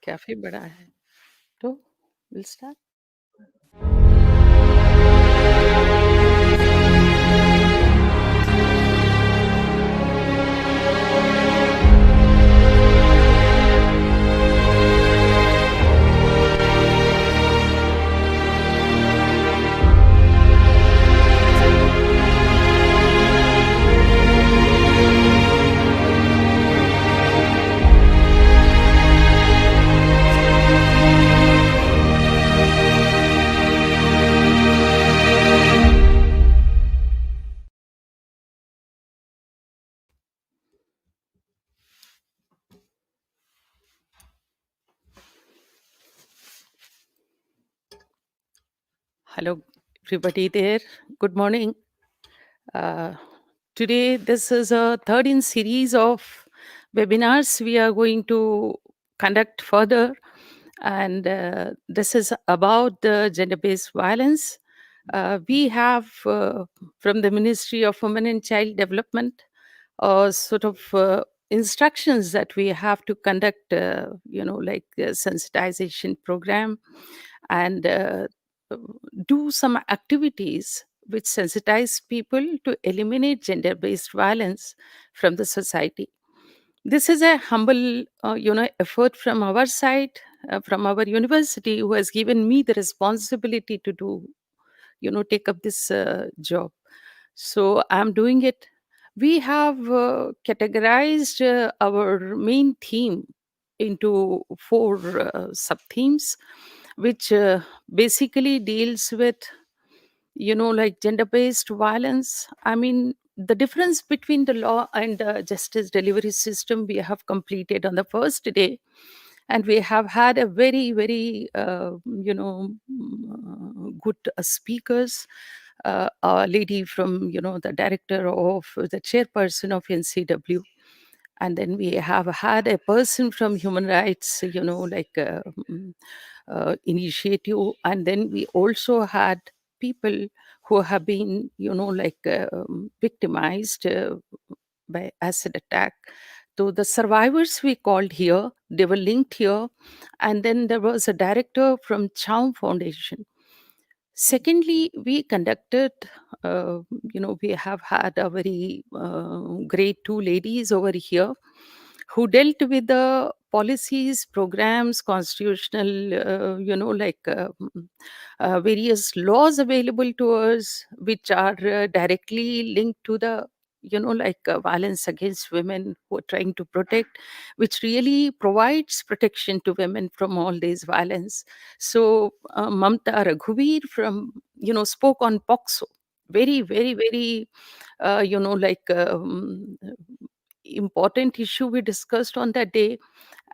काफ़ी बड़ा है। तो will start. Hello, everybody there. Good morning. Today, this is a third in series of webinars we are going to conduct further. And this is about the gender-based violence. We have from the Ministry of Women and Child Development sort of instructions that we have to conduct, like a sensitization program and do some activities which sensitize people to eliminate gender-based violence from the society. This is a humble, effort from our side, from our university, who has given me the responsibility to do, take up this job. So I'm doing it. We have categorized our main theme into four sub-themes, which basically deals with, like gender-based violence. I mean, the difference between the law and the justice delivery system we have completed on the first day, and we have had a very, very, good speakers. A lady from, the director of the chairperson of NCW, and then we have had a person from human rights, initiative, and then we also had people who have been, victimized by acid attack. So the survivors we called here, they were linked here, and then there was a director from Chow Foundation. Secondly, we conducted, we have had a very great two ladies over here who dealt with the policies, programs, constitutional, various laws available to us, which are directly linked to the, violence against women who are trying to protect, which really provides protection to women from all this violence. So Mamta Raghuveer from, spoke on POXO. Very, very, very, important issue we discussed on that day.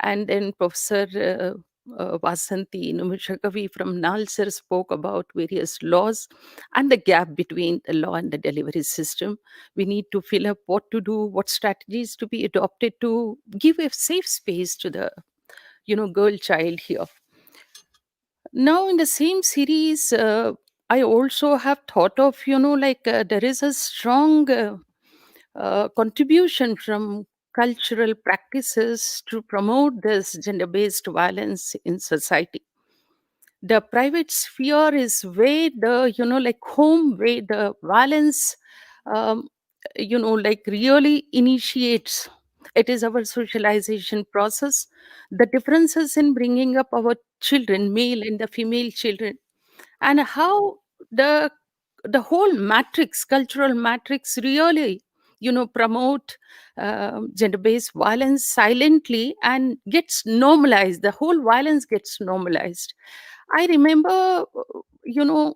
And then Professor Vasanti Numishakavi from Nalsar spoke about various laws and the gap between the law and the delivery system. We need to fill up what to do, what strategies to be adopted to give a safe space to the, girl child here. Now, in the same series, I also have thought of, there is a strong contribution from cultural practices to promote this gender based violence in society. The private sphere is where the, home, where the violence, um, really initiates. It is our socialization process. The differences in bringing up our children, male and the female children, and how the whole matrix, cultural matrix, really, promote gender based violence silently and gets normalized. The whole violence gets normalized. I remember,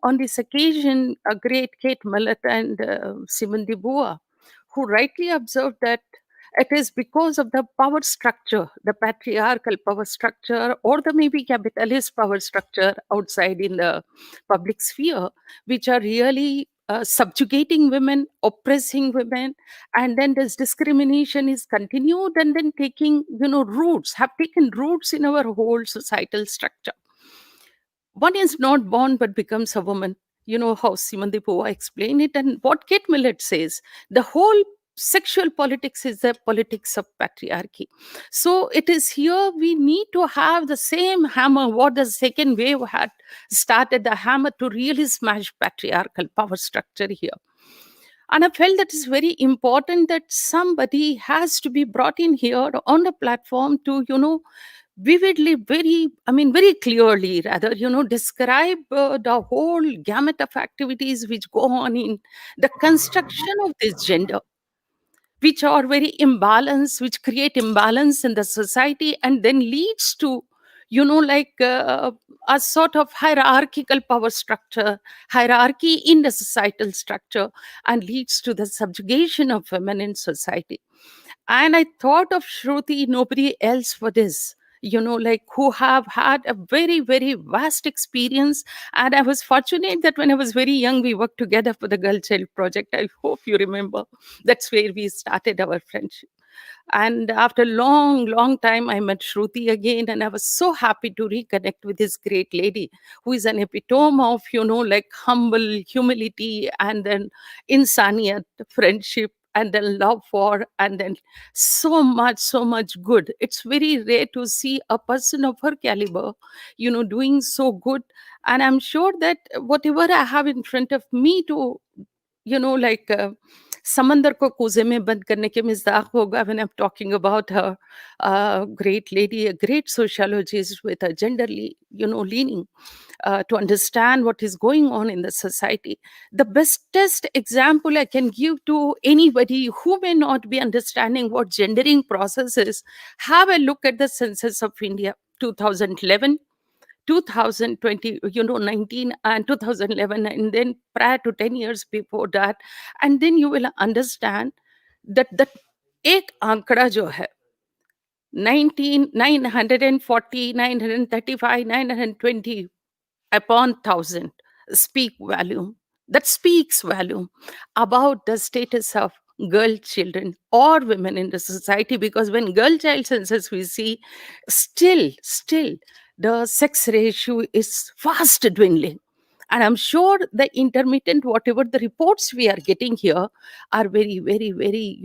on this occasion, a great Kate Millett and Simon de Beauvoir, who rightly observed that it is because of the power structure, the patriarchal power structure, or the maybe capitalist power structure outside in the public sphere, which are really subjugating women, oppressing women, and then this discrimination is continued and then taking, roots, have taken roots in our whole societal structure. One is not born but becomes a woman. You know how Simone de Beauvoir explained it, and what Kate Millett says. The whole sexual politics is the politics of patriarchy. So it is here we need to have the same hammer what the second wave had started, the hammer to really smash patriarchal power structure here. And I felt that it's very important that somebody has to be brought in here on the platform to, vividly, very clearly, rather, describe the whole gamut of activities which go on in the construction of this gender, which are very imbalanced, which create imbalance in the society, and then leads to, a sort of hierarchical power structure, hierarchy in the societal structure, and leads to the subjugation of women in society. And I thought of Shruti, nobody else for this, who have had a very, very vast experience. And I was fortunate that when I was very young, we worked together for the Girl Child Project. I hope you remember. That's where we started our friendship. And after long time, I met Shruti again, and I was so happy to reconnect with this great lady who is an epitome of, humble humility, and then insaniyat, friendship, and then love for, and then so much good. It's very rare to see a person of her caliber, doing so good. And I'm sure that whatever I have in front of me to, you know, like uh, समंदर को कूजे में बंद करने के मिज़ाक होगा when I'm talking about her, great lady, a great sociologist with a genderly, leaning, to understand what is going on in the society. The bestest example I can give to anybody who may not be understanding what gendering process is, have a look at the census of India 2011, 2020, 19 and 2011, and then prior to 10 years before that. And then you will understand that एक आंकड़ा जो है 19 940 935 920 upon 1,000 speak volume, that speaks volume about the status of girl children or women in the society. Because when girl child census we see, still the sex ratio is fast dwindling. And I'm sure the intermittent, whatever the reports we are getting here, are very, very, very,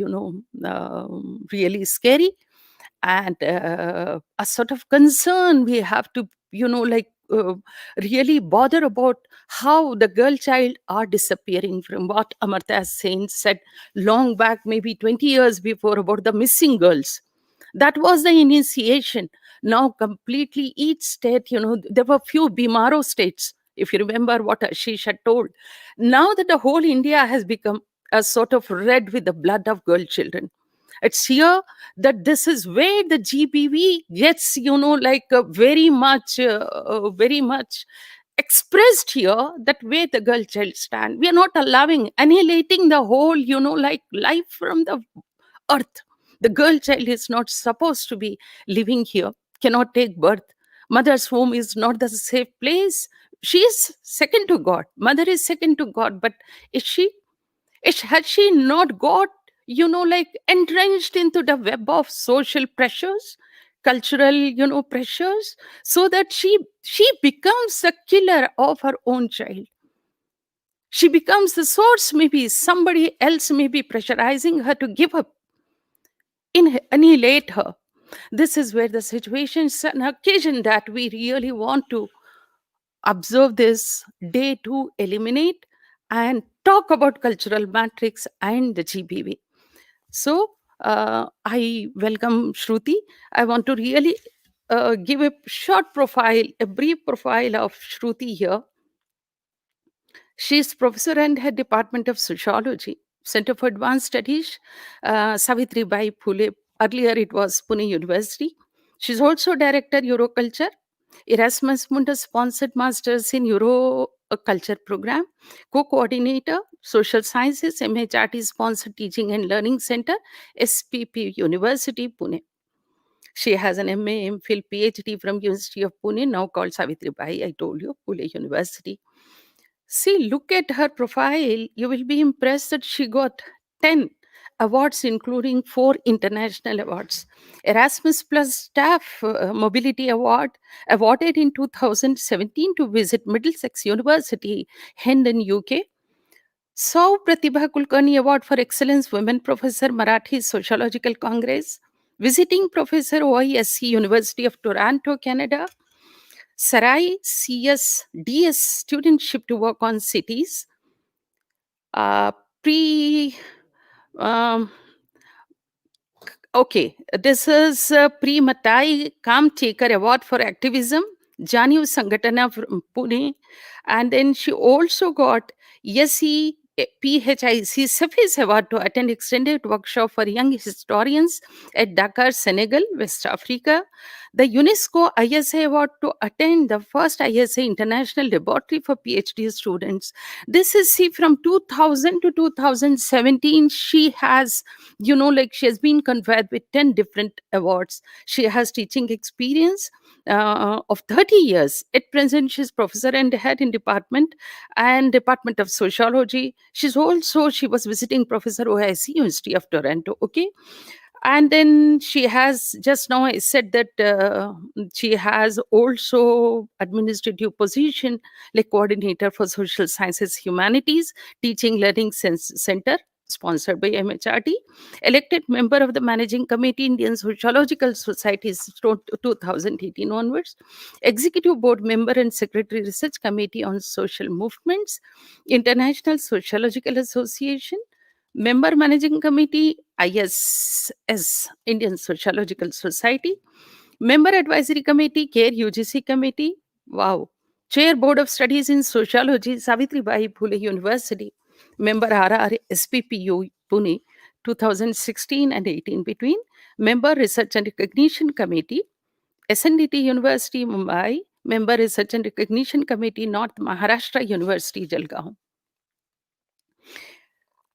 really scary, and a sort of concern we have to, really bother about how the girl child are disappearing, from what Amartya Sen said long back, maybe 20 years before, about the missing girls. That was the initiation. Now completely each state, there were few Bimaro states, if you remember what Ashish had told. Now that the whole India has become a sort of red with the blood of girl children, it's here that this is where the GBV gets, very much expressed here, that where the girl child stand. We are not allowing, annihilating the whole, life from the earth. The girl child is not supposed to be living here, cannot take birth. Mother's home is not the safe place. She is second to God. Mother is second to God. But is she? Has she not got, entrenched into the web of social pressures, cultural, pressures, so that she becomes the killer of her own child? She becomes the source. Maybe somebody else may be pressurizing her to give up, annihilate her. This is where the situation is an occasion that we really want to observe this day to eliminate and talk about cultural matrix and the GBV. So I welcome Shruti. I want to really give a short profile, a brief profile of Shruti here. She is professor and head department of Sociology, Center for Advanced Studies, Savitri Bai Phule. Earlier it was Pune University. She's also director Euroculture, Erasmus Mundus sponsored Masters in Euro Culture program, co-coordinator Social Sciences, MHRT sponsored Teaching and Learning Center, SPP University, Pune. She has an MA, MPhil, PhD from University of Pune, now called Savitri Bai, I told you, Pune University. See, look at her profile. You will be impressed that she got 10 awards, including 4 international awards. Erasmus Plus Staff Mobility Award, awarded in 2017 to visit Middlesex University, Hendon, UK. Sau Pratibha Kulkarni Award for Excellence Women Professor Marathi Sociological Congress, Visiting Professor OISC University of Toronto, Canada, Sarai CS DS Studentship to work on cities, pre um, Okay, this is Pre Matai Kamtekar Award for Activism, Janu Sangatana from Pune, and then she also got SE PHIC Safis Award to attend extended workshop for young historians at Dakar, Senegal, West Africa. The UNESCO ISA Award to attend the first ISA International Laboratory for PhD students. This is, see, from 2000 to 2017, she has, she has been conferred with 10 different awards. She has teaching experience of 30 years. At present, she's professor and head in department of sociology. She was visiting professor OIC University of Toronto. Okay. And then she has, just now I said that she has also administrative position like coordinator for social sciences humanities teaching learning center sponsored by MHRD, elected member of the managing committee Indian Sociological Society 2018 onwards, executive board member and secretary research committee on social movements, International Sociological Association, member managing committee ISS Indian Sociological Society, member advisory committee CARE UGC committee. Wow. Chair board of studies in sociology Savitribai Phule University, member RR SPPU Pune 2016 and 18 between, member research and recognition committee SNDT University Mumbai, member research and recognition committee North Maharashtra University Jalgaon.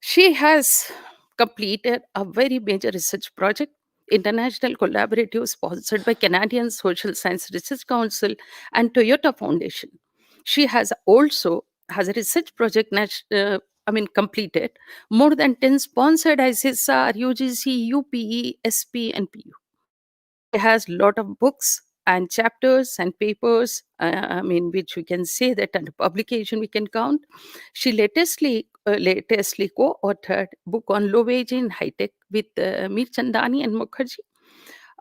She has completed a very major research project, international collaborative sponsored by Canadian Social Science Research Council and Toyota Foundation. She has also has a research project completed more than 10 sponsored ICSR, UGC, UPE, SP, and PU. She has a lot of books and chapters and papers, which we can say that under publication we can count. She latestly co-authored book on low wage in high tech with Mir Chandani and Mukherjee,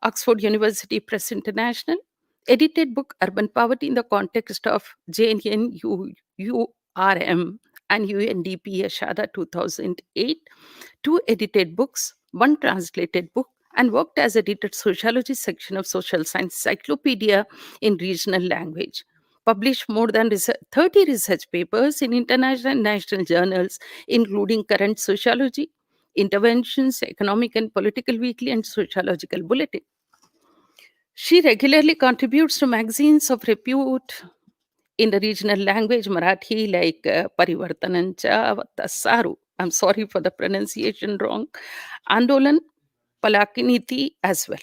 Oxford University Press International, edited book Urban Poverty in the Context of JNNURM and UNDP Ashada 2008, two edited books, one translated book, and worked as editor sociology section of Social Science Encyclopedia in regional language. Published more than 30 research papers in international and national journals, including Current Sociology, Interventions, Economic and Political Weekly, and Sociological Bulletin. She regularly contributes to magazines of repute in the regional language Marathi like Parivartanancha Saru. I'm sorry for the pronunciation wrong. Andolan, Palakiniti as well.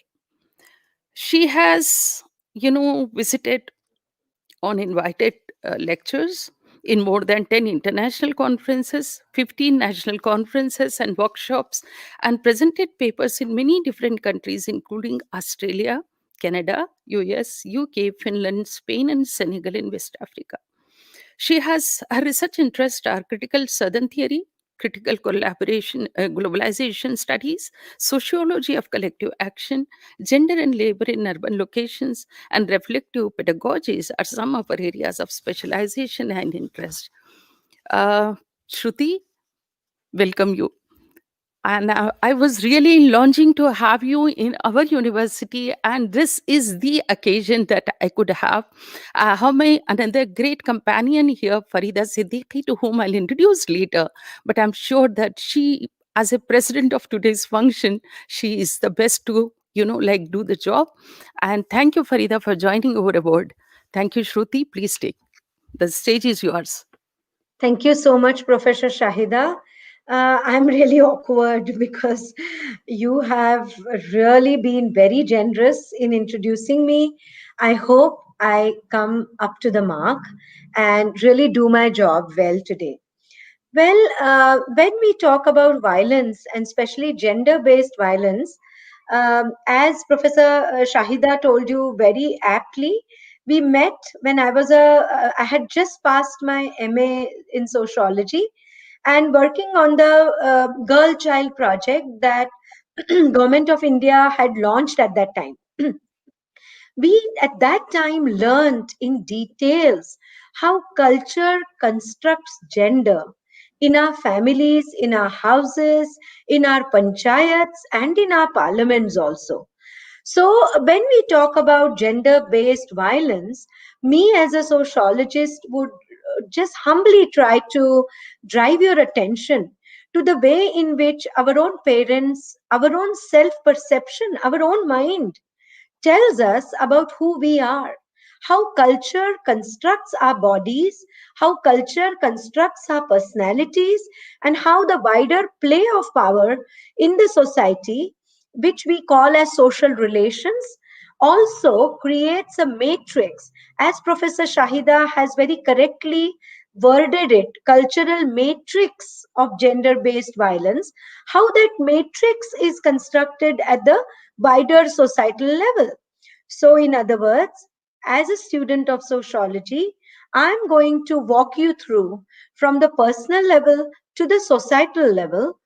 She has, visited on invited lectures in more than 10 international conferences, 15 national conferences and workshops, and presented papers in many different countries, including Australia, Canada, US, UK, Finland, Spain, and Senegal in West Africa. She has her research interests are critical Southern theory, critical collaboration, globalization studies, sociology of collective action, gender and labor in urban locations, and reflective pedagogies are some of her areas of specialization and interest. Shruti, welcome you. And I was really longing to have you in our university, and this is the occasion that I could have my another great companion here, Farida Siddiqui, to whom I'll introduce later. But I'm sure that she, as a president of today's function, she is the best to, do the job. And thank you, Farida, for joining over aboard. Thank you, Shruti. Please take. The stage is yours. Thank you so much, Professor Shahida. I'm really awkward because you have really been very generous in introducing me. I hope I come up to the mark and really do my job well today. Well, when we talk about violence and especially gender based violence, as Professor Shahida told you very aptly, we met when I had just passed my MA in sociology. and working on the girl child project that government of India had launched at that time. We at that time learned in details how culture constructs gender in our families, in our houses, in our panchayats, and in our parliaments also. So, when we talk about gender based violence, me as a sociologist would just humbly try to drive your attention to the way in which our own parents, our own self perception, our own mind tells us about who we are, how culture constructs our bodies, how culture constructs our personalities, and how the wider play of power in the society, which we call as social relations, also creates a matrix, as Professor Shahida has very correctly worded it, cultural matrix of gender based violence, how that matrix is constructed at the wider societal level. So, in other words, as a student of sociology, I'm going to walk you through from the personal level to the societal level,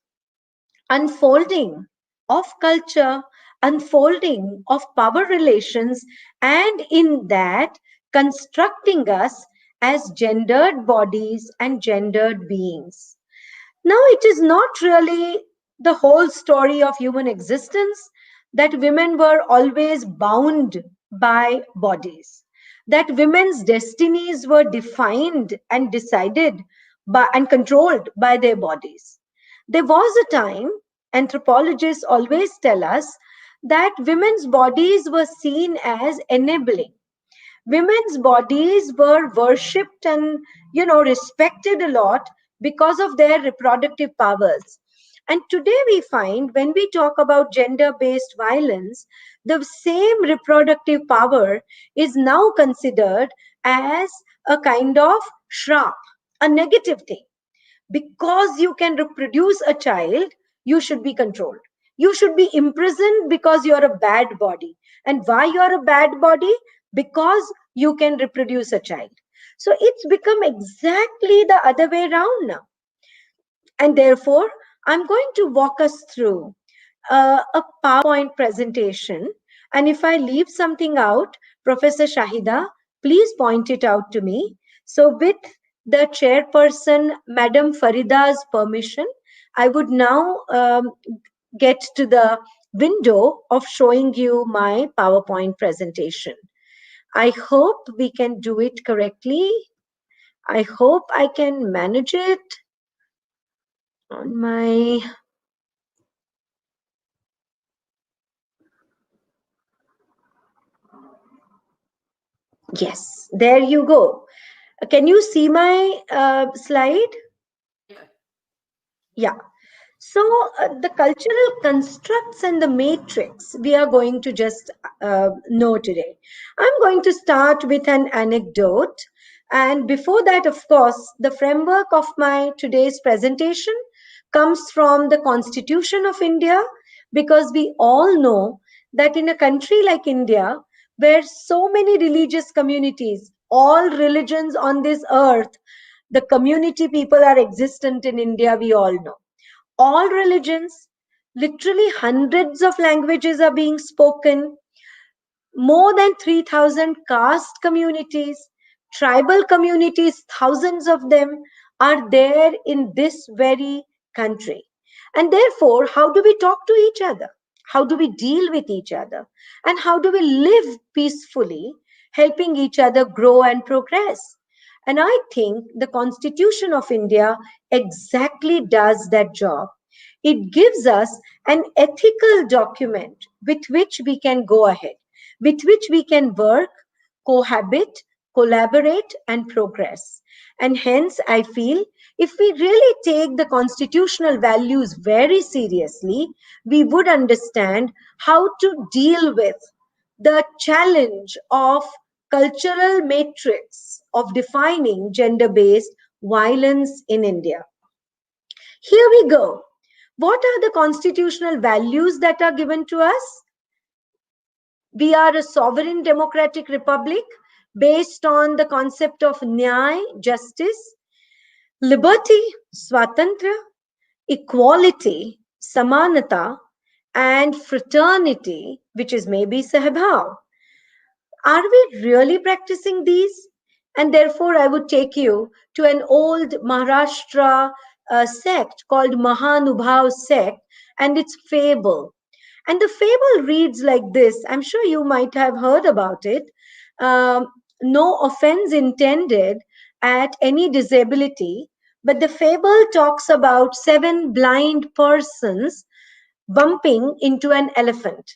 unfolding of culture, unfolding of power relations, and in that, constructing us as gendered bodies and gendered beings. Now, it is not really the whole story of human existence that women were always bound by bodies, that women's destinies were defined and decided by and controlled by their bodies. There was a time, anthropologists always tell us, that women's bodies were seen as enabling. Women's bodies were worshipped and respected a lot because of their reproductive powers. And today we find, when we talk about gender based violence, the same reproductive power is now considered as a kind of shrap, a negative thing. Because you can reproduce a child, you should be controlled. You should be imprisoned because you're a bad body. And why you're a bad body? Because you can reproduce a child. So it's become exactly the other way around now. And therefore, I'm going to walk us through a PowerPoint presentation. And if I leave something out, Professor Shahida, please point it out to me. So, with the chairperson, Madam Farida's permission, I would now get to the window of showing you my PowerPoint presentation. I hope we can do it correctly. I hope I can manage it on my. Yes, there you go. Can you see my slide? Yeah. So, the cultural constructs and the matrix we are going to just know today. I'm going to start with an anecdote. And before that, of course, the framework of my today's presentation comes from the Constitution of India, because we all know that in a country like India, where so many religious communities, all religions on this earth, the community people are existent in India, we all know all religions, literally hundreds of languages are being spoken, more than 3,000 caste communities, tribal communities, thousands of them are there in this very country. And therefore, how do we talk to each other? How do we deal with each other? And how do we live peacefully, helping each other grow and progress? And I think the Constitution of India exactly does that job. It gives us an ethical document with which we can go ahead, with which we can work, cohabit, collaborate, and progress. And hence, I feel if we really take the constitutional values very seriously, we would understand how to deal with the challenge of cultural matrix of defining gender based violence in India. Here we go. What are the constitutional values that are given to us? We are a sovereign democratic republic based on the concept of nyay, justice. Liberty, swatantra, equality, samanata, and fraternity, which is maybe sahbhav. Are we really practicing these? And therefore, I would take you to an old Maharashtra sect called Mahanubhav sect and its fable. And the fable reads like this. I'm sure you might have heard about it. Um, no offense intended at any disability, but the fable talks about seven blind persons bumping into an elephant.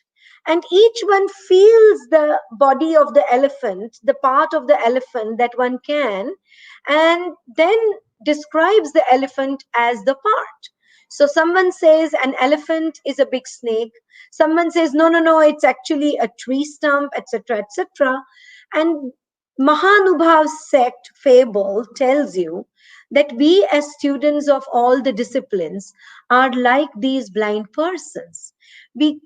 And each one feels the body of the elephant, the part of the elephant that one can, and then describes the elephant as the part. So someone says an elephant is a big snake. Someone says, no, no, no, it's actually a tree stump, etc., etc. And Mahanubhav sect fable tells you that we, as students of all the disciplines, are like these blind persons. We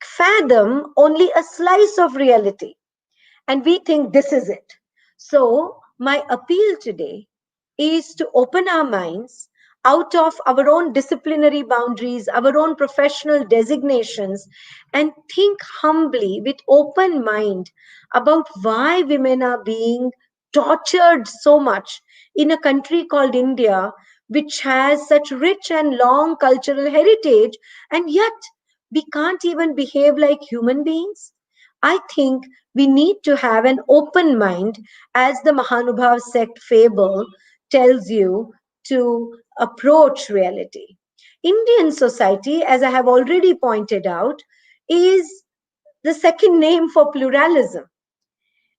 fathom only a slice of reality and we think this is it. So, my appeal today is to open our minds out of our own disciplinary boundaries, our own professional designations, and think humbly with open mind about why women are being tortured so much in a country called India, which has such rich and long cultural heritage, and yet we can't even behave like human beings. I think we need to have an open mind, as the Mahanubhav sect fable tells you, to approach reality. Indian society, as I have already pointed out, is the second name for pluralism.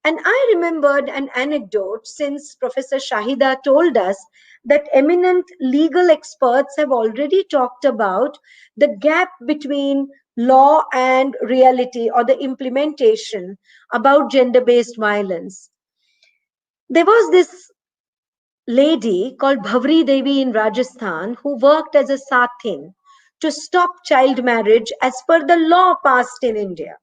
And I remembered an anecdote since Professor Shahida told us that eminent legal experts have already talked about the gap between law and reality or the implementation about gender based violence. There was this lady called Bhavri Devi in Rajasthan who worked as a sathin to stop child marriage as per the law passed in India.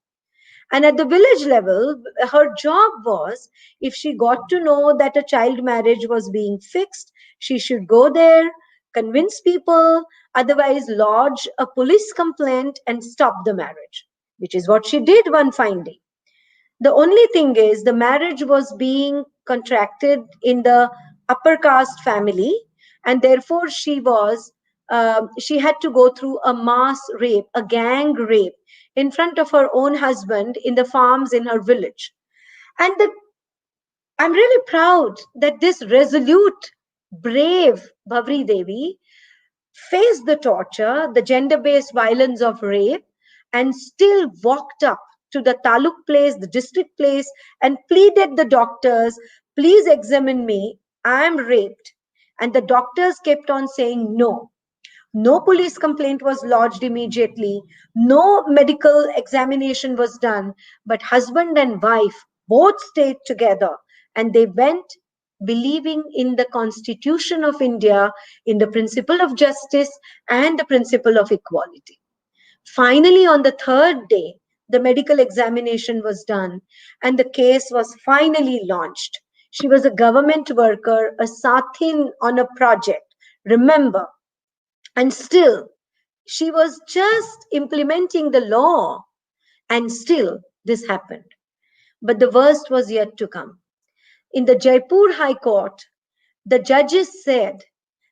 And at the village level, her job was, if she got to know that a child marriage was being fixed, she should go there, convince people, otherwise, lodge a police complaint and stop the marriage, which is what she did one fine day. The only thing is, the marriage was being contracted in the upper caste family, and therefore she had to go through a mass rape, a gang rape, in front of her own husband in the farms in her village. And I'm really proud that this resolute, brave Bhavri Devi faced the torture, the gender based violence of rape, and still walked up to the taluk place, the district place, and pleaded the doctors, please examine me, I am raped. And the doctors kept on saying no. No police complaint was lodged immediately. No medical examination was done. But husband and wife both stayed together and they went believing in the Constitution of India, in the principle of justice and the principle of equality. Finally, on the third day, the medical examination was done and the case was finally launched. She was a government worker, a Sathin on a project. Remember, and still, she was just implementing the law, and still, this happened. But the worst was yet to come. In the Jaipur High Court, the judges said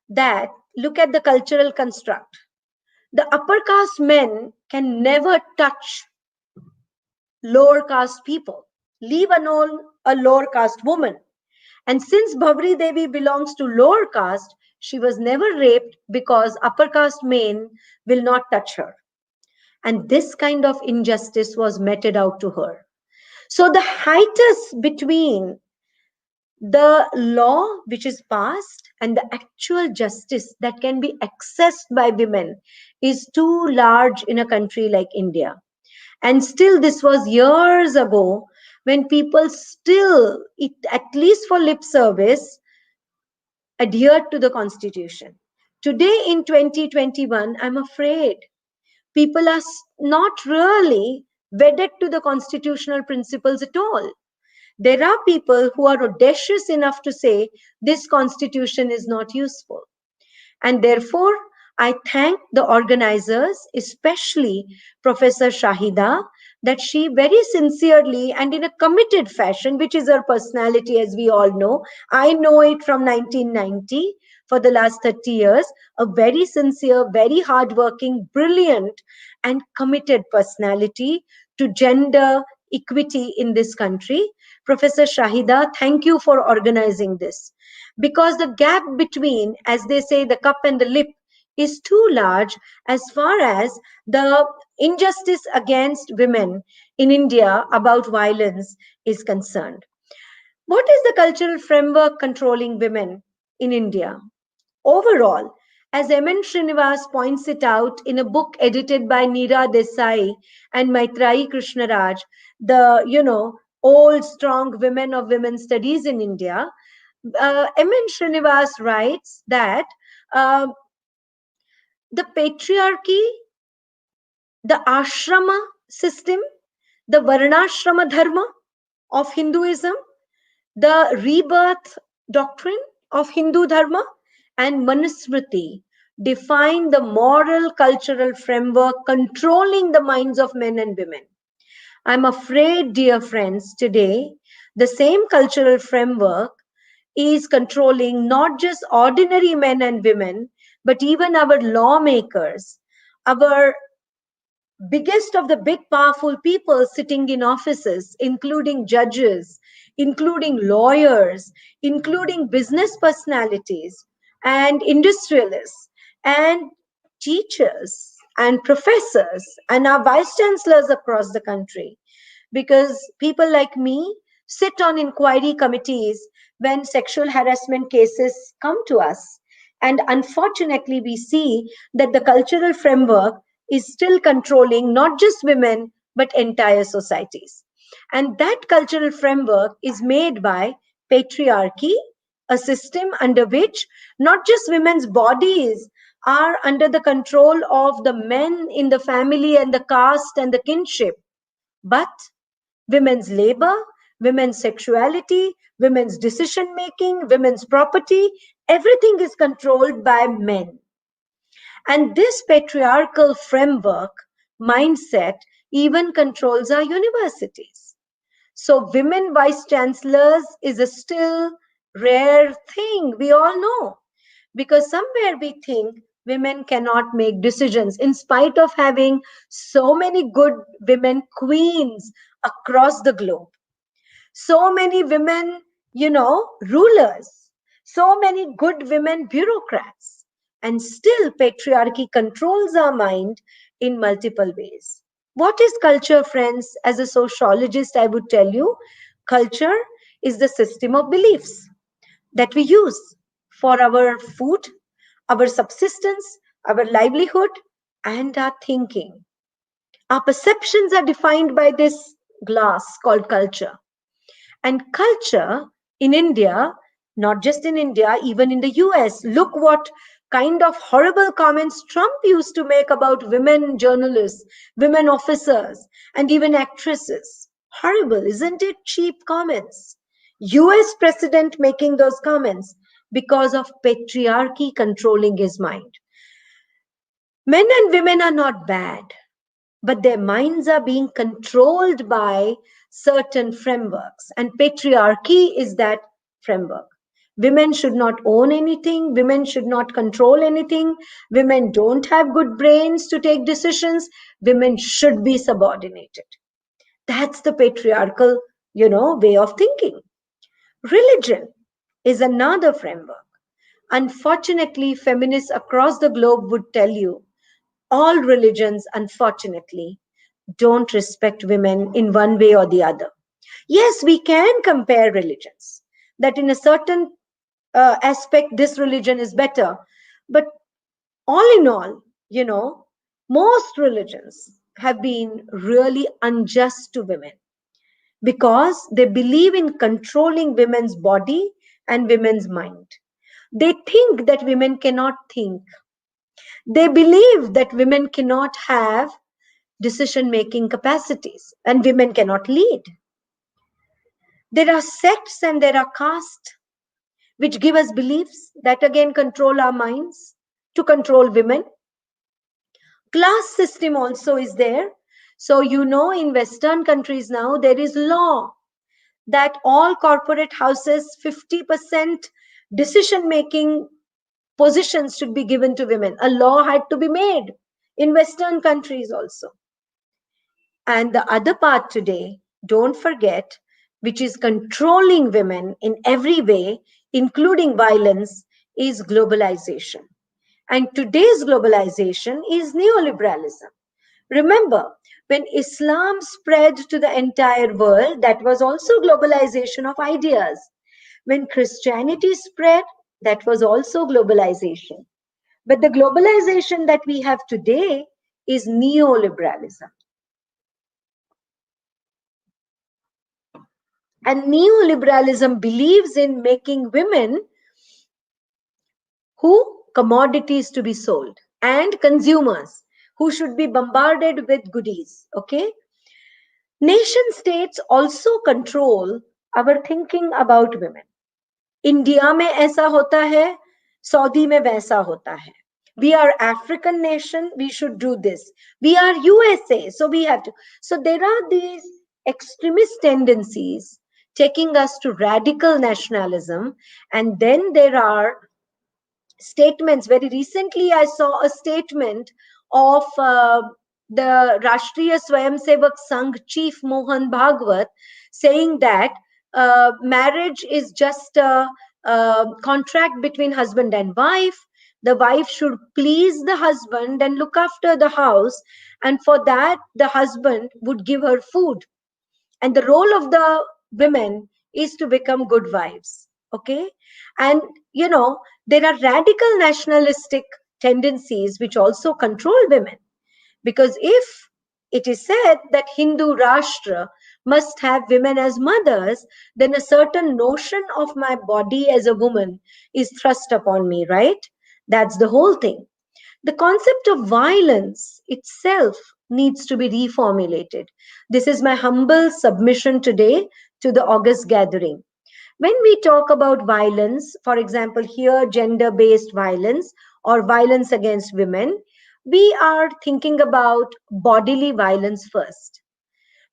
that look at the cultural construct. The upper caste men can never touch lower caste people, leave alone a lower caste woman. And since Bhavri Devi belongs to lower caste, she was never raped because upper caste men will not touch her. And this kind of injustice was meted out to her. So the hiatus between the law which is passed and the actual justice that can be accessed by women is too large in a country like India. And still, this was years ago when people still, at least for lip service, adhered to the constitution. Today in 2021, I'm afraid people are not really wedded to the constitutional principles at all. There are people who are audacious enough to say this constitution is not useful. And therefore, I thank the organizers, especially Professor Shahida, that she very sincerely and in a committed fashion, which is her personality, as we all know. I know it from 1990 for the last 30 years, a very sincere, very hardworking, brilliant, and committed personality to gender equity in this country. Professor Shahida, thank you for organizing this, because the gap between, as they say, the cup and the lip is too large as far as the injustice against women in India about violence is concerned. What is the cultural framework controlling women in India? Overall, as Emin Srinivas points it out in a book edited by Neera Desai and Maitreyi Krishnaraj, the old strong women of women's studies in India, Emin Srinivas writes that uh, the patriarchy, the ashrama system, the varnashrama dharma of Hinduism, the rebirth doctrine of Hindu dharma, and Manusmriti define the moral cultural framework controlling the minds of men and women. I'm afraid, dear friends, today the same cultural framework is controlling not just ordinary men and women, but even our lawmakers, our biggest of the big powerful people sitting in offices, including judges, including lawyers, including business personalities and industrialists and teachers and professors and our vice chancellors across the country. Because people like me sit on inquiry committees when sexual harassment cases come to us. And unfortunately, we see that the cultural framework is still controlling not just women, but entire societies. And that cultural framework is made by patriarchy, a system under which not just women's bodies are under the control of the men in the family and the caste and the kinship, but women's labor, women's sexuality, women's decision making, women's property, everything is controlled by men. And this patriarchal framework mindset even controls our universities. So, women vice chancellors is a still rare thing, we all know, because somewhere we think women cannot make decisions in spite of having so many good women queens across the globe, so many women, rulers, so many good women bureaucrats, and still patriarchy controls our mind in multiple ways. What is culture, friends? As a sociologist, I would tell you culture is the system of beliefs that we use for our food, our subsistence, our livelihood, and our thinking. Our perceptions are defined by this glass called culture. And culture in India, not just in India, even in the US, look what kind of horrible comments Trump used to make about women journalists, women officers, and even actresses. Horrible, isn't it? Cheap comments. US president making those comments because of patriarchy controlling his mind. Men and women are not bad, but their minds are being controlled by certain frameworks, and patriarchy is that framework. Women should not own anything, women should not control anything, women don't have good brains to take decisions, women should be subordinated. That's the patriarchal, way of thinking. Religion is another framework. Unfortunately, feminists across the globe would tell you all religions, unfortunately, don't respect women in one way or the other. Yes, we can compare religions, that in a certain aspect, this religion is better. But all in all, most religions have been really unjust to women because they believe in controlling women's body and women's mind. They think that women cannot think. They believe that women cannot have decision making capacities and women cannot lead. There are sects and there are castes which give us beliefs that again control our minds to control women. Class system also is there. So, in Western countries now, there is law that all corporate houses, 50% decision making positions should be given to women. A law had to be made in Western countries also. And the other part today, don't forget, which is controlling women in every way, including violence, is globalization. And today's globalization is neoliberalism. Remember, when Islam spread to the entire world, that was also globalization of ideas. When Christianity spread, that was also globalization. But the globalization that we have today is neoliberalism. And neoliberalism believes in making women who commodities to be sold and consumers who should be bombarded with goodies. Okay. Nation states also control our thinking about women. India में ऐसा होता है, Saudi में वैसा होता है. We are African nation, we should do this. We are USA, so we have to. So there are these extremist tendencies taking us to radical nationalism, and then there are statements. Very recently, I saw a statement of the Rashtriya Swayamsevak Sangh chief Mohan Bhagwat saying that marriage is just a contract between husband and wife. The wife should please the husband and look after the house, and for that, the husband would give her food, and the role of the women is to become good wives. Okay. And there are radical nationalistic tendencies which also control women, because if it is said that Hindu Rashtra must have women as mothers, then a certain notion of my body as a woman is thrust upon me, right? That's the whole thing. The concept of violence itself needs to be reformulated. This is my humble submission today to the August gathering. When we talk about violence, for example, here, gender based violence or violence against women, we are thinking about bodily violence first.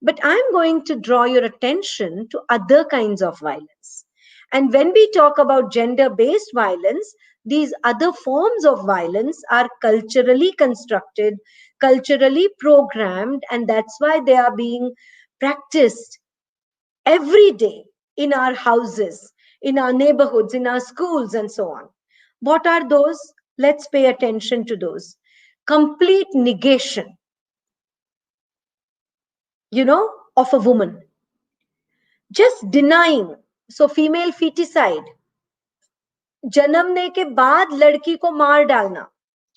But I'm going to draw your attention to other kinds of violence. And when we talk about gender based violence, these other forms of violence are culturally constructed, culturally programmed, and that's why they are being practiced every day in our houses, in our neighborhoods, in our schools, and so on. What are those? Let's pay attention to those. Complete negation, of a woman. Just denying. So female feticide. जन्मने के बाद लड़की को मार डालना.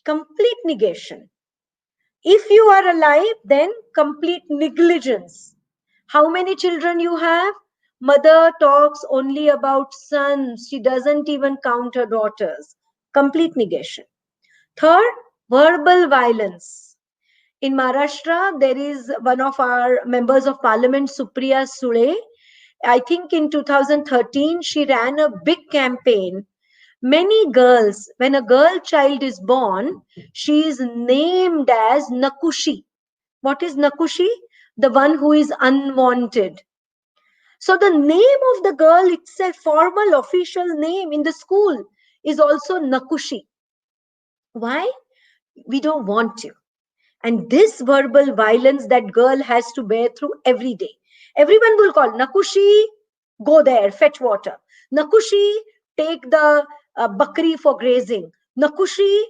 Complete negation. If you are alive, then complete negligence. How many children you have? Mother talks only about sons. She doesn't even count her daughters. Complete negation. Third, verbal violence. In Maharashtra, there is one of our members of parliament, Supriya Sule. I think in 2013, she ran a big campaign. Many girls, when a girl child is born, she is named as Nakushi. What is Nakushi? The one who is unwanted. So the name of the girl itself, formal official name in the school, is also Nakushi. Why? We don't want you. And this verbal violence that girl has to bear through every day. Everyone will call, Nakushi, go there, fetch water. Nakushi, take the bakri for grazing. Nakushi,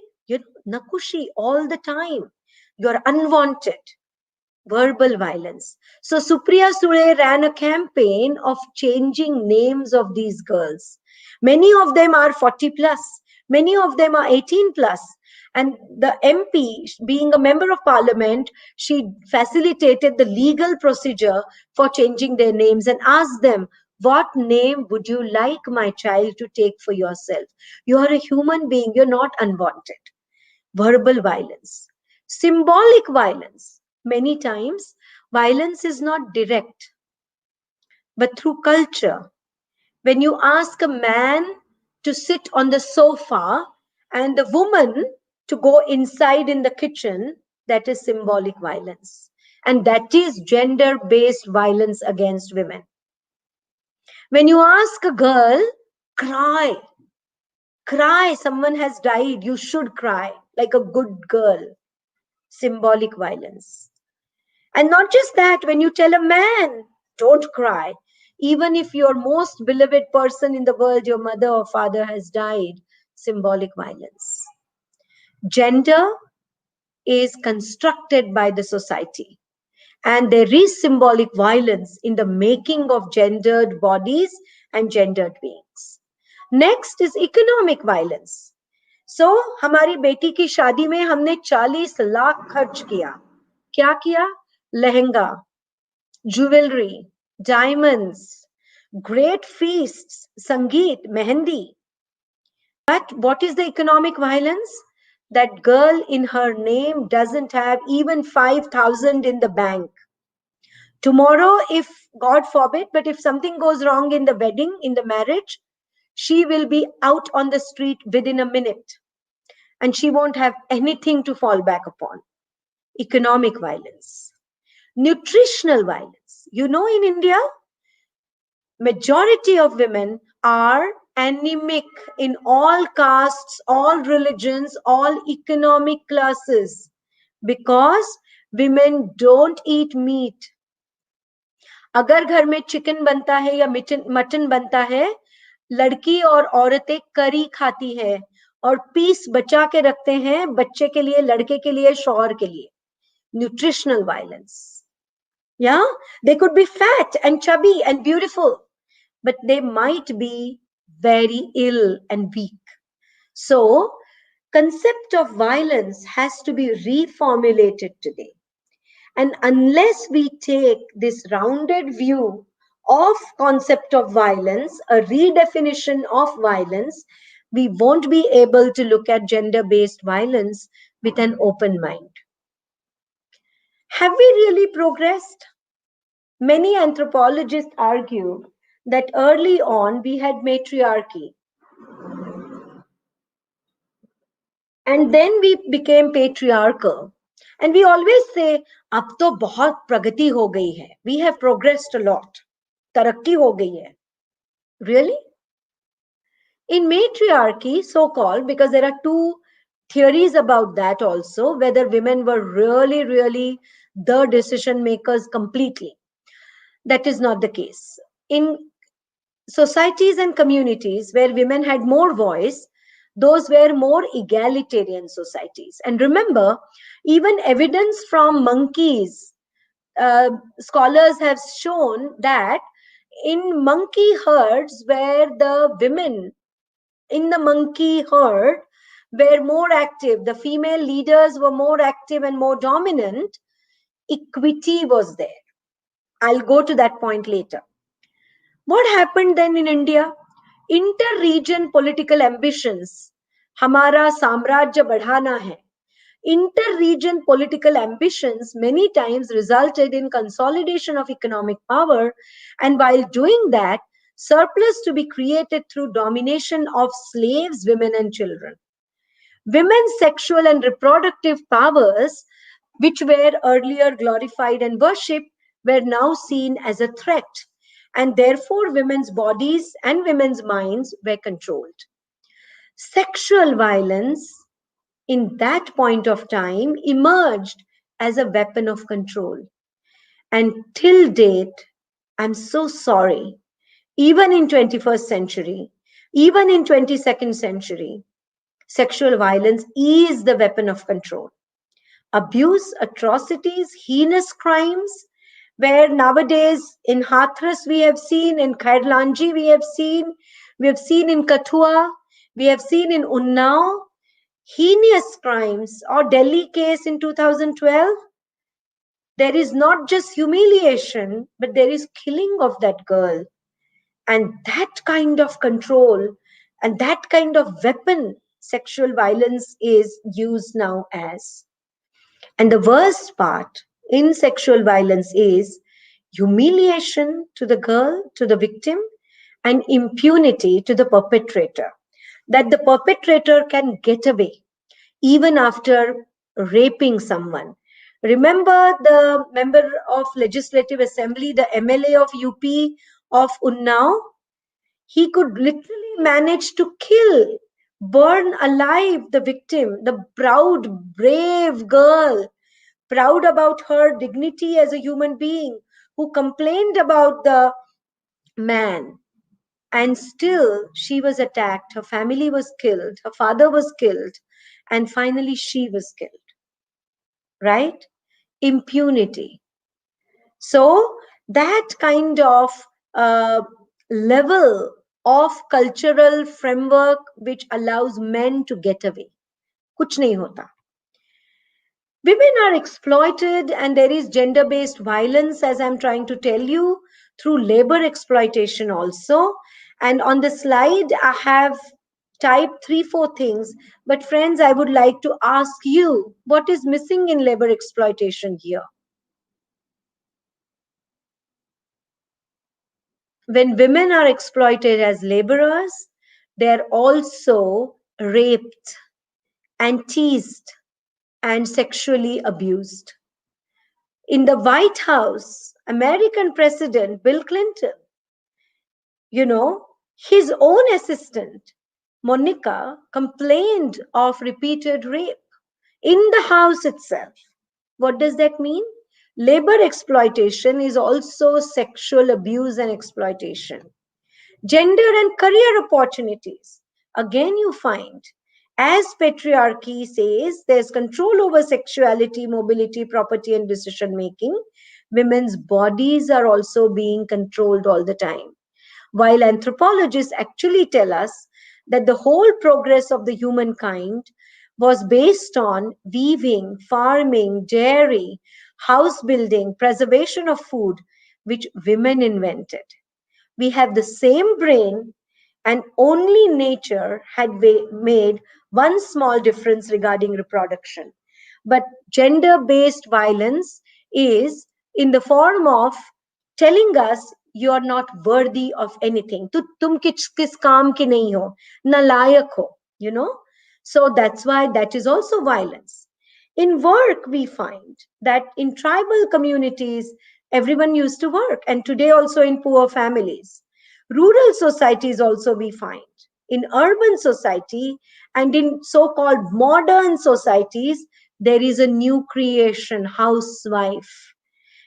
Nakushi all the time. You're unwanted. Verbal violence. So Supriya Sule ran a campaign of changing names of these girls. Many of them are 40 plus. Many of them are 18 plus. And the MP, being a member of parliament, she facilitated the legal procedure for changing their names and asked them, what name would you like my child to take for yourself? You are a human being. You're not unwanted. Verbal violence. Symbolic violence. Many times, violence is not direct. but through culture. When you ask a man to sit on the sofa and the woman to go inside in the kitchen, that is symbolic violence. And that is gender based violence against women. When you ask a girl, cry, cry, someone has died, you should cry like a good girl, symbolic violence. And not just that, when you tell a man, don't cry, even if your most beloved person in the world, your mother or father, has died, symbolic violence. Gender is constructed by the society, and there is symbolic violence in the making of gendered bodies and gendered beings. Next is economic violence. So, हमारी बेटी की शादी में हमने 40 लाख खर्च किया. क्या किया? Lehenga, jewelry, diamonds, great feasts, sangeet, mehendi. But what is the economic violence? That girl in her name doesn't have even 5,000 in the bank. Tomorrow, if God forbid, but if something goes wrong in the wedding, in the marriage, she will be out on the street within a minute and she won't have anything to fall back upon. Economic violence. Nutritional violence. You know, in India, majority of women are anemic in all castes, all religions, all economic classes because women don't eat meat. अगर घर में chicken बनता है या mutton बनता है, लड़की और औरतें करी खाती है और पीस बचा के रखते हैं बच्चे के लिए, लड़के के लिए, शौहर के लिए. Nutritional violence. Yeah, they could be fat and chubby and beautiful, but they might be very ill and weak. So, concept of violence has to be reformulated today. And unless we take this rounded view of concept of violence, a redefinition of violence, we won't be able to look at gender-based violence with an open mind. Have we really progressed? Many anthropologists argue that early on we had matriarchy. And then we became patriarchal. And we always say, अब तो बहुत प्रगति हो गई है. We have progressed a lot. तरक्की हो गई है. Really? In matriarchy, so-called, because there are two theories about that also, whether women were really, really the decision makers completely. That is not the case. In societies and communities where women had more voice, those were more egalitarian societies. And remember, even evidence from monkeys, scholars have shown that in monkey herds where the women in the monkey herd were more active, the female leaders were more active and more dominant, equity was there. I'll go to that point later. What happened then in India? Inter-region political ambitions. हमारा साम्राज्य बढ़ाना है. Inter-region political ambitions many times resulted in consolidation of economic power, and while doing that, surplus to be created through domination of slaves, women, and children. Women's sexual and reproductive powers, which were earlier glorified and worshipped, were now seen as a threat, and therefore women's bodies and women's minds were controlled. Sexual violence in that point of time emerged as a weapon of control. And till date, I'm so sorry, even in 21st century, even in 22nd century, sexual violence is the weapon of control. Abuse, atrocities, heinous crimes, where nowadays in Hathras we have seen, in Khairlanji we have seen in Kathua, we have seen in Unnao, heinous crimes, or Delhi case in 2012, there is not just humiliation, but there is killing of that girl. And that kind of control and that kind of weapon sexual violence is used now as. And the worst part in sexual violence is humiliation to the girl, to the victim, and impunity to the perpetrator. That the perpetrator can get away even after raping someone. Remember the member of Legislative Assembly, the MLA of UP of Unnao? He could literally manage to kill, burn alive the victim, the proud, brave girl, proud about her dignity as a human being, who complained about the man. And still, she was attacked, her family was killed, her father was killed, and finally, she was killed, right? Impunity. So, that kind of uh, level of cultural framework which allows men to get away. कुछ नहीं होता. Women are exploited, and there is gender based violence, as I'm trying to tell you, through labor exploitation also. And on the slide, I have typed 3, 4 things. But, friends, I would like to ask you, what is missing in labor exploitation here? When women are exploited as laborers, they're also raped and teased and sexually abused. In the White House, American President Bill Clinton, you know, his own assistant, Monica, complained of repeated rape in the house itself. What does that mean? Labor exploitation is also sexual abuse and exploitation. Gender and career opportunities. Again, you find, as patriarchy says, there's control over sexuality, mobility, property, and decision making. Women's bodies are also being controlled all the time. While anthropologists actually tell us that the whole progress of the humankind was based on weaving, farming, dairy, house building, preservation of food, which women invented. We have the same brain, and only nature had made one small difference regarding reproduction. But gender based violence is in the form of telling us you are not worthy of anything. तो तुम किस काम के नहीं हो, नालायक हो, you know. So that's why that is also violence. In work, we find that in tribal communities, everyone used to work, and today also in poor families. Rural societies also we find. In urban society and in so-called modern societies, there is a new creation, housewife.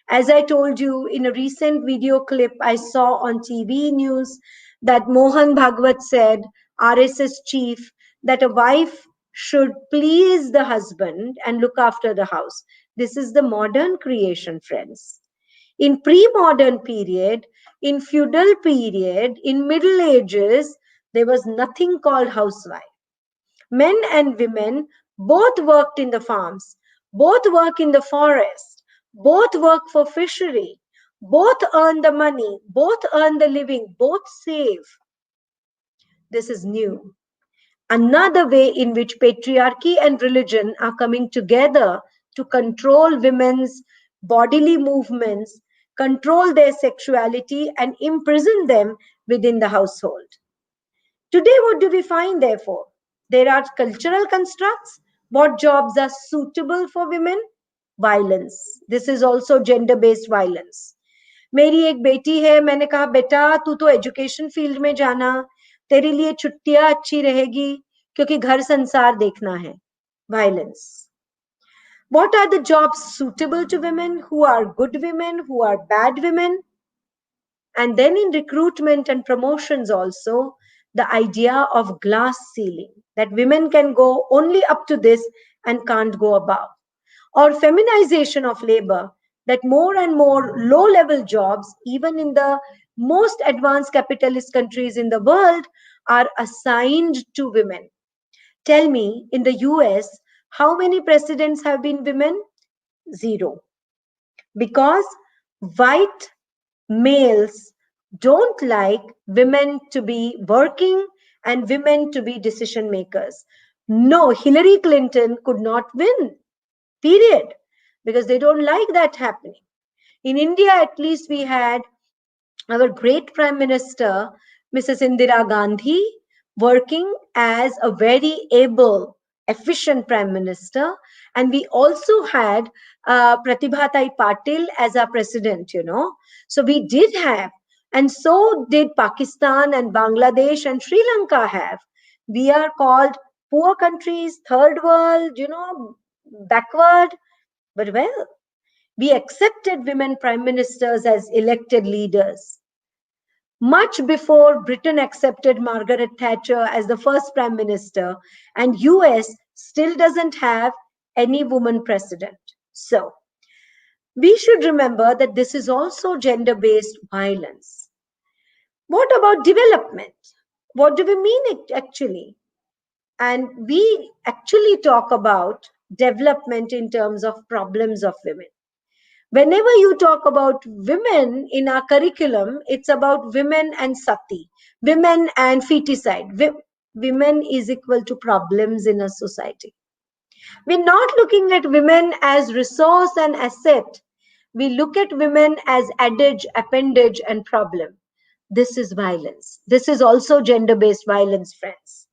As I told you in a recent video clip I saw on TV news, that Mohan Bhagwat said, RSS chief, that a wife should please the husband and look after the house. This is the modern creation, friends. In pre-modern period, in feudal period, in Middle Ages, there was nothing called housewife. Men and women both worked in the farms, both work in the forest, both work for fishery, both earn the money, both earn the living, both save. This is new. Another way in which patriarchy and religion are coming together to control women's bodily movements, control their sexuality, and imprison them within the household. Today, what do we find, therefore? There are cultural constructs. What jobs are suitable for women? Violence. This is also gender based violence. मेरी एक बेटी है, मैंने कहा बेटा तू तो education field में जाना, तेरे लिए छुट्टियां अच्छी रहेगी क्योंकि घर संसार देखना है. Violence. What are the jobs suitable to women? Who are good women? Who are bad women? And then in recruitment and promotions also, the idea of glass ceiling, that women can go only up to this and can't go above. Or feminization of labor, that more and more low level jobs, even in the most advanced capitalist countries in the world, are assigned to women. Tell me, in the US, how many presidents have been women? Zero. Because white males don't like women to be working and women to be decision makers. No, Hillary Clinton could not win, period, because they don't like that happening. In India, at least, we had our great Prime Minister, Mrs. Indira Gandhi, working as a very able, efficient Prime Minister. And we also had Pratibha Patil as our president, you know. So we did have, and so did Pakistan and Bangladesh and Sri Lanka have. We are called poor countries, third world, you know, backward. But well, we accepted women prime ministers as elected leaders much before Britain accepted Margaret Thatcher as the first prime minister, and US still doesn't have any woman president. So, we should remember that this is also gender based violence. What about development? What do we mean it actually? And we actually talk about development in terms of problems of women. Whenever you talk about women in our curriculum, it's about women and sati, women and feticide. Women is equal to problems in a society. We're not looking at women as resource and asset. We look at women as adage, appendage, and problem. This is violence. This is also gender based violence, friends.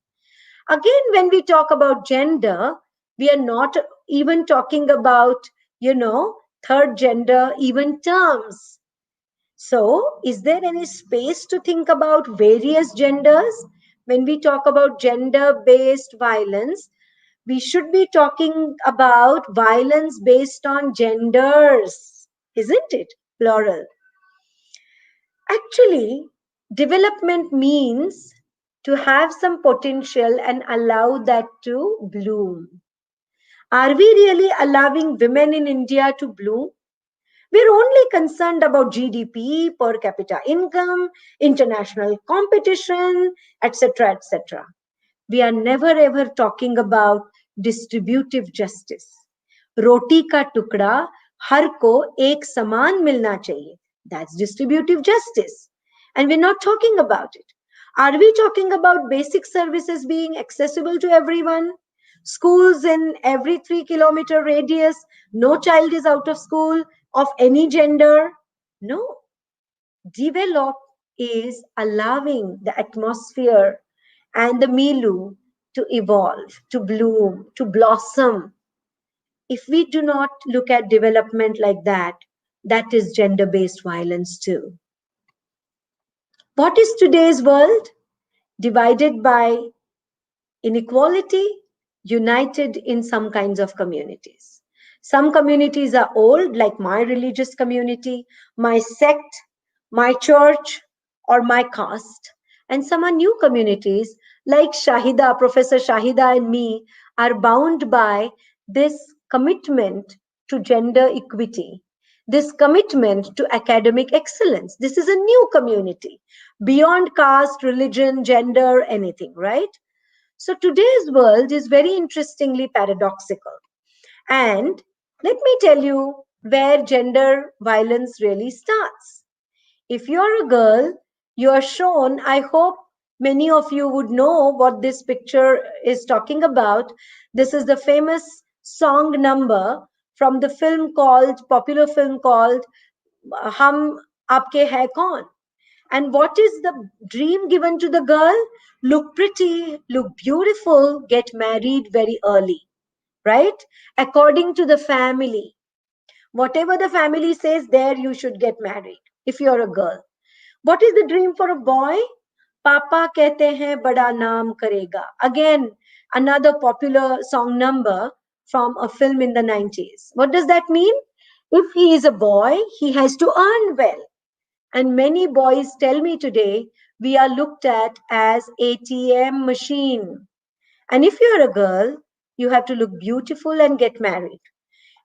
Again, when we talk about gender, we are not even talking about, you know, third gender even terms. So is there any space to think about various genders? When we talk about gender based violence, we should be talking about violence based on genders, isn't it? Plural. Actually, development means to have some potential and allow that to bloom. Are we really allowing women in India to bloom? We're only concerned about GDP, per capita income, international competition, etc., etc. We are never ever talking about distributive justice. रोटी का टुकड़ा हर को एक समान मिलना चाहिए. That's distributive justice. And we're not talking about it. Are we talking about basic services being accessible to everyone? Schools in every 3 kilometer radius, no child is out of school of any gender? No. Develop is allowing the atmosphere and the milieu to evolve, to bloom, to blossom. If we do not look at development like that, that is gender based violence too. What is today's world? Divided by inequality, united in some kinds of communities. Some communities are old, like my religious community, my sect, my church, or my caste. And some are new communities, like Shahida, Professor Shahida, and me, are bound by this commitment to gender equity, this commitment to academic excellence. This is a new community beyond caste, religion, gender, anything, right? So today's world is very interestingly paradoxical. And let me tell you where gender violence really starts. If you're a girl, you are shown, I hope many of you would know what this picture is talking about. This is the famous song number from the popular film called Hum Aapke Hai Kaun. And what is the dream given to the girl? Look pretty, look beautiful, get married very early, right? According to the family. Whatever the family says, there you should get married if you're a girl. What is the dream for a boy? Papa kehte hain bada naam karega. Again, another popular song number from a film in the 90s. What does that mean? If he is a boy, he has to earn well. And many boys tell me today we are looked at as ATM machine. And if you're a girl, you have to look beautiful and get married.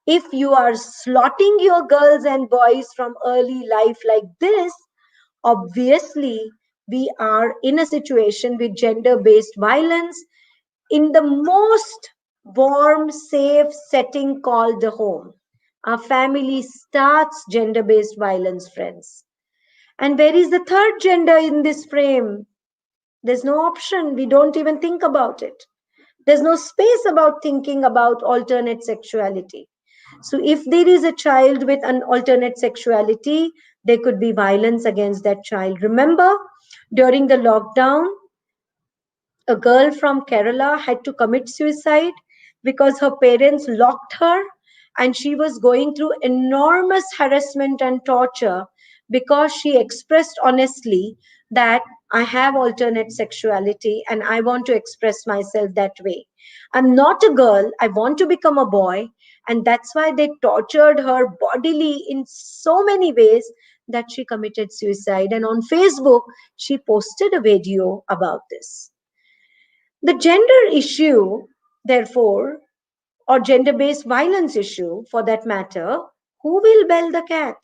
If you are slotting your girls and boys from early life like this, obviously we are in a situation with gender based violence in the most warm, safe setting called the home. Our family starts gender based violence, friends. And where is the third gender in this frame? There's no option. We don't even think about it. There's no space about thinking about alternate sexuality. So if there is a child with an alternate sexuality, there could be violence against that child. Remember, during the lockdown, a girl from Kerala had to commit suicide because her parents locked her, and she was going through enormous harassment and torture because she expressed honestly that I have alternate sexuality and I want to express myself that way. I'm not a girl, I want to become a boy. And that's why they tortured her bodily in so many ways that she committed suicide. And on Facebook, she posted a video about this. The gender issue, therefore, or gender based violence issue for that matter, who will bell the cat?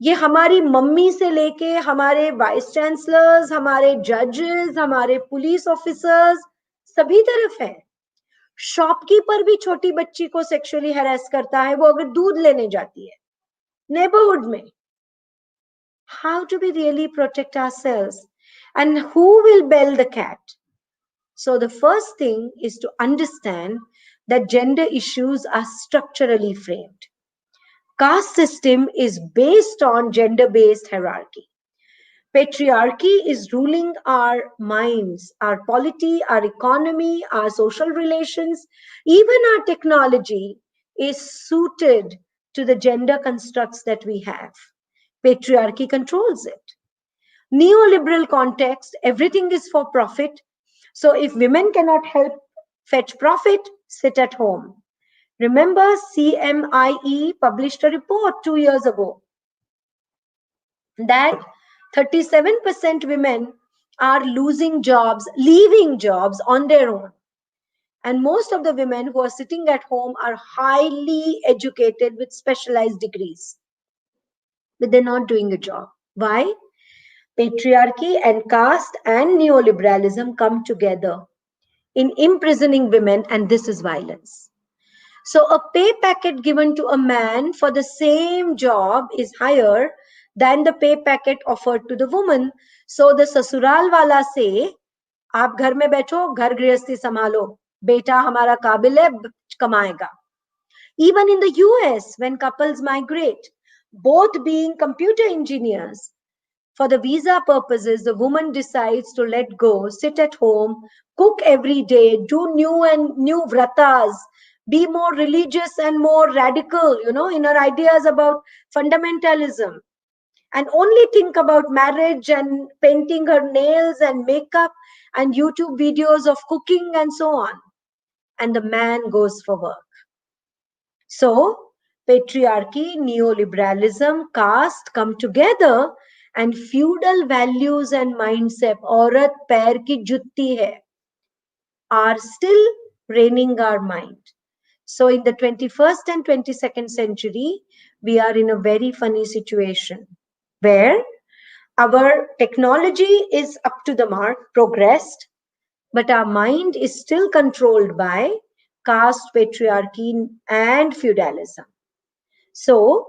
ये हमारी mummy से लेके हमारे vice chancellors, हमारे जजेस, हमारे police officers सभी तरफ है. शॉपकीपर भी छोटी बच्ची को सेक्सुअली हैरेस करता है, वो अगर दूध लेने जाती है नेबरहुड में. How do we really protect ourselves? And who will bell the cat? So the first thing is to understand that gender issues are structurally framed. Caste system is based on gender-based hierarchy. Patriarchy is ruling our minds, our polity, our economy, our social relations, even our technology is suited to the gender constructs that we have. Patriarchy controls it. Neoliberal context, everything is for profit. So if women cannot help fetch profit, sit at home. Remember, CMIE published a report 2 years ago that 37% women are losing jobs, leaving jobs on their own. And most of the women who are sitting at home are highly educated with specialized degrees, but they're not doing a job. Why? Patriarchy and caste and neoliberalism come together in imprisoning women, and this is violence. So, a pay packet given to a man for the same job is higher than the pay packet offered to the woman. So, the ससुराल वाला से आप घर में बैठो, घर गृहस्थी संभालो, बेटा हमारा काबिल है, कमाएगा. Even in the US, when couples migrate, both being computer engineers, for the visa purposes, the woman decides to let go, sit at home, cook every day, do new vratas, be more religious and more radical, in her ideas about fundamentalism, and only think about marriage and painting her nails and makeup and YouTube videos of cooking and so on. And the man goes for work. So, patriarchy, neoliberalism, caste come together, and feudal values and mindset, औरत पैर की जुत्ती है, are still reigning our mind. So, in the 21st and 22nd century, we are in a very funny situation where our technology is up to the mark, progressed, but our mind is still controlled by caste, patriarchy, and feudalism. So,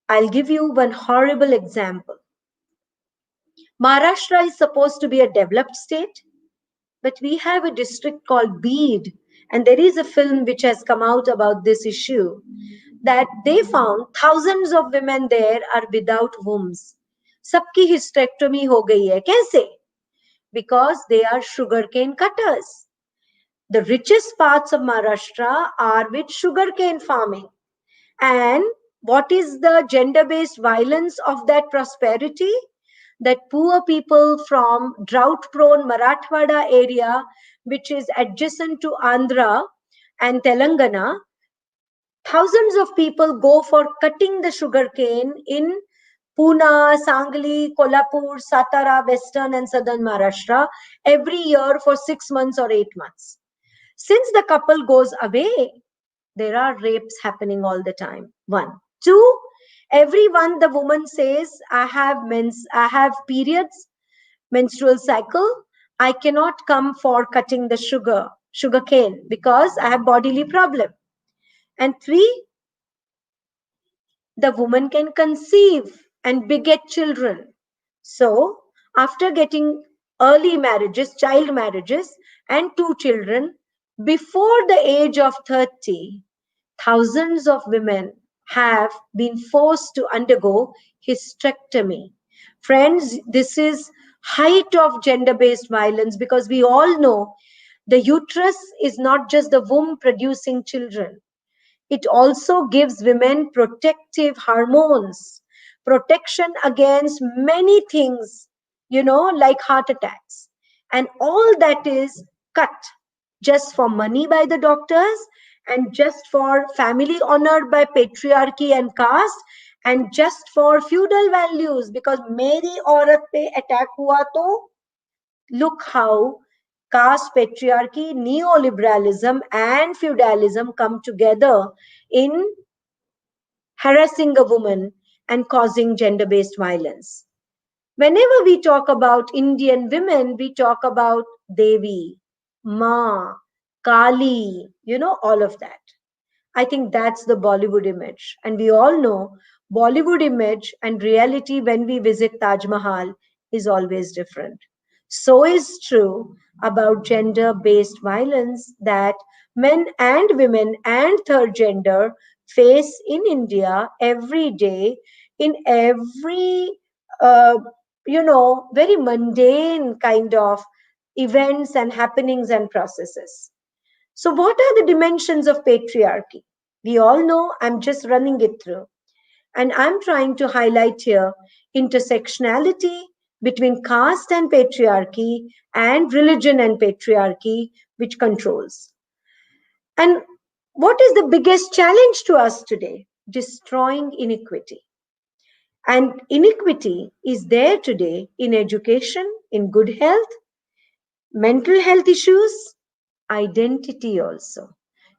I'll give you one horrible example. Maharashtra is supposed to be a developed state, but we have a district called Bid, and there is a film which has come out about this issue that they found thousands of women there are without wombs. Sabki hysterectomy ho gayi hai. Kaise? Because they are sugarcane cutters. The richest parts of Maharashtra are with sugarcane farming. And what is the gender based violence of that prosperity? That poor people from drought prone Marathwada area, which is adjacent to Andhra and Telangana, thousands of people go for cutting the sugarcane in Pune, Sangli, Kolhapur, Satara, Western and Southern Maharashtra every year for 6 months or 8 months. Since the couple goes away, there are rapes happening all the time. One. Two, everyone the woman says, I have periods, menstrual cycle. I cannot come for cutting the sugar cane because I have bodily problem. And three, the woman can conceive and beget children. So, after getting early marriages, child marriages, and two children before the age of 30, thousands of women have been forced to undergo hysterectomy. Friends, this is height of gender-based violence, because we all know the uterus is not just the womb producing children. It also gives women protective hormones, protection against many things, like heart attacks. And all that is cut just for money by the doctors, and just for family honored by patriarchy and caste, and just for feudal values, because meri aurat pe attack hua to look how caste patriarchy, neoliberalism, and feudalism come together in harassing a woman and causing gender based violence. Whenever we talk about Indian women, we talk about Devi, Ma, Kali, all of that. I think that's the Bollywood image. And we all know Bollywood image and reality when we visit Taj Mahal is always different. So is true about gender based violence that men and women and third gender face in India every day in every, uh, very mundane kind of events and happenings and processes. So, what are the dimensions of patriarchy? We all know, I'm just running it through. And I'm trying to highlight here intersectionality between caste and patriarchy, and religion and patriarchy, which controls. And what is the biggest challenge to us today? Destroying inequity. And inequity is there today in education, in good health, mental health issues, identity also.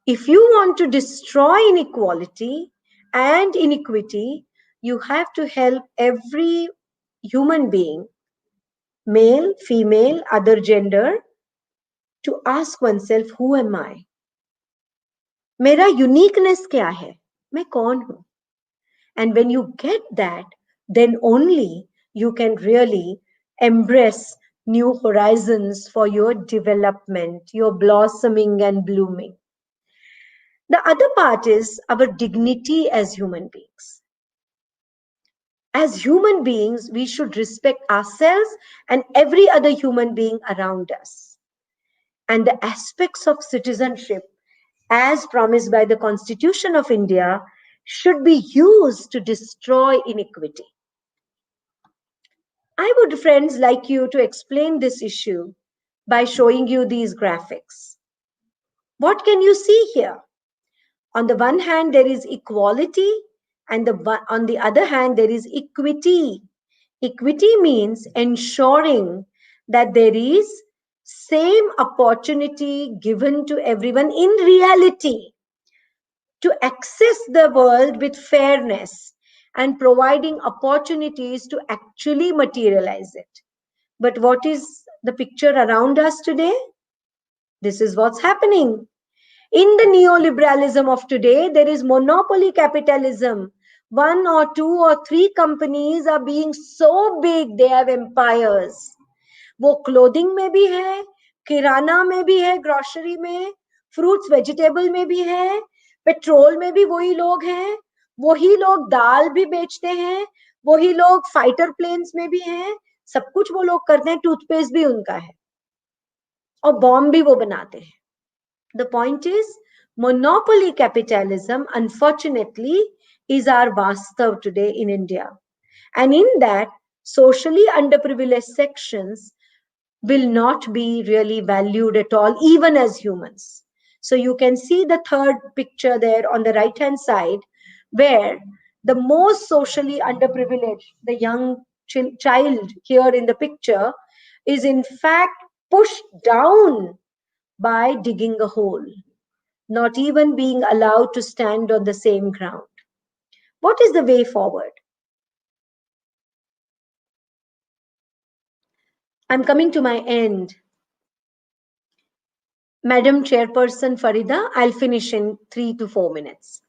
If you want to destroy inequality and iniquity, you have to help every human being, male, female, other gender, to ask oneself, who am I? मेरा uniqueness क्या है? मैं कौन हूँ? And when you get that, then only you can really embrace new horizons for your development, your blossoming and blooming. The other part is our dignity as human beings. As human beings, we should respect ourselves and every other human being around us. And the aspects of citizenship, as promised by the Constitution of India, should be used to destroy inequity. I would, friends, like you to explain this issue by showing you these graphics. What can you see here? On the one hand, there is equality, and on the other hand, there is equity. Equity means ensuring that there is same opportunity given to everyone in reality to access the world with fairness, and providing opportunities to actually materialize it. But what is the picture around us today? This is what's happening. In the neoliberalism of today, there is monopoly capitalism. One or two or three companies are being so big, they have empires. वो clothing में भी है, किराना में भी है, grocery में, fruits vegetable में भी है, पेट्रोल में भी वही लोग हैं, वही लोग दाल भी बेचते हैं, वही लोग फाइटर प्लेन्स में भी हैं, सब कुछ वो लोग करते हैं, टूथपेस्ट भी उनका है और बॉम्ब भी वो बनाते हैं. The point is, monopoly capitalism, unfortunately, is our vastav today in India. And in that, socially underprivileged sections will not be really valued at all, even as humans. So you can see the third picture there on the right hand side, where the most socially underprivileged, the young child here in the picture, is in fact pushed down by digging a hole, not even being allowed to stand on the same ground. What is the way forward? I'm coming to my end. Madam Chairperson Farida, I'll finish in 3 to 4 minutes.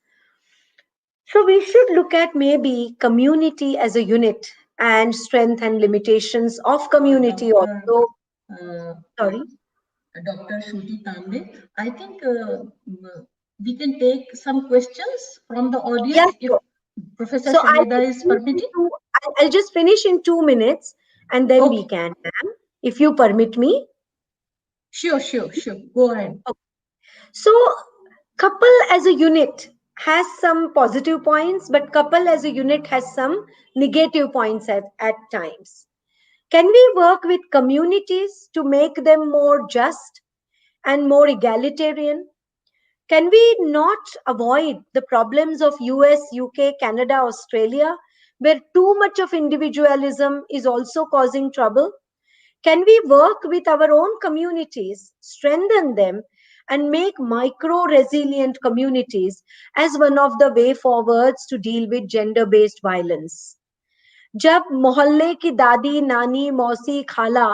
So we should look at maybe community as a unit and strength and limitations of community also. Uh, Sorry. Dr. Shruti Tambe. I think we can take some questions from the Yeah, audience if sure. Professor So Shahida is permitting. I'll just finish in 2 minutes, and then we Okay, can, ma'am, if you permit me. sure, sure, sure. Go ahead. Okay. So, couple as a unit has some positive points, but couple as a unit has some negative points at times. Can we work with communities to make them more just and more egalitarian? Can we not avoid the problems of US, UK, Canada, Australia, where too much of individualism is also causing trouble? Can we work with our own communities, strengthen them, and make micro resilient communities as one of the way forwards to deal with gender based violence? जब मोहल्ले की दादी नानी मौसी खाला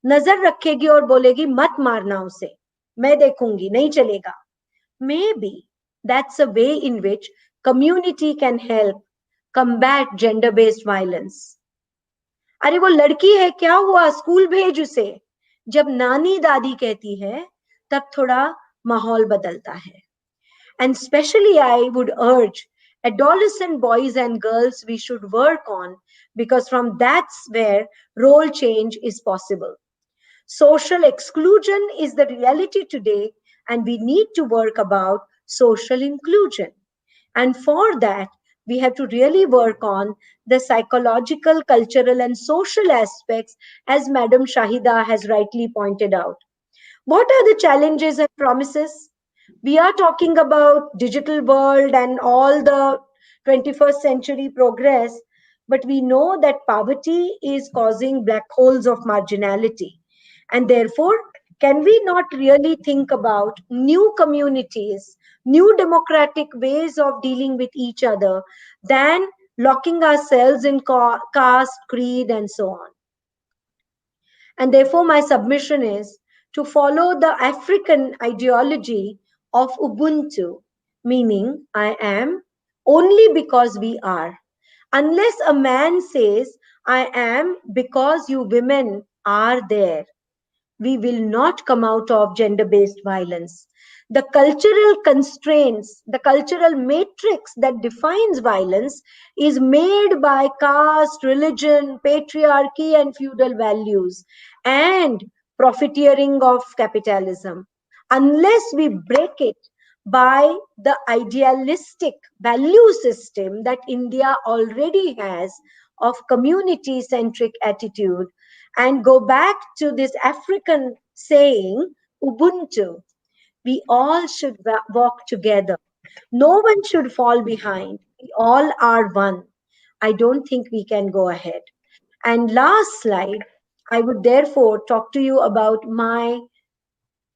नजर रखेगी और बोलेगी मत मारना उसे मैं देखूंगी नहीं चलेगा maybe that's a way in which community can help combat gender based violence. अरे वो लड़की है क्या हुआ स्कूल भेज उसे जब नानी दादी कहती है तब थोड़ा माहौल बदलता है and especially I would urge adolescent boys and girls we should work on because from that's where role change is possible. Social exclusion is the reality today, and we need to work about social inclusion. And for that, we have to really work on the psychological, cultural, and social aspects, as Madam Shahida has rightly pointed out. What are the challenges and promises? We are talking about digital world and all the 21st century progress, but we know that poverty is causing black holes of marginality. And therefore, can we not really think about new communities, new democratic ways of dealing with each other than locking ourselves in caste, creed, and so on? And therefore, my submission is to follow the African ideology of Ubuntu, meaning I am only because we are. Unless a man says, I am because you women are there, we will not come out of gender based violence. The cultural constraints, the cultural matrix that defines violence is made by caste, religion, patriarchy, and feudal values and profiteering of capitalism. Unless we break it by the idealistic value system that India already has of community centric attitude and go back to this African saying, Ubuntu, we all should walk together. No one should fall behind. We all are one. I don't think we can go ahead. And last slide, I would therefore talk to you about my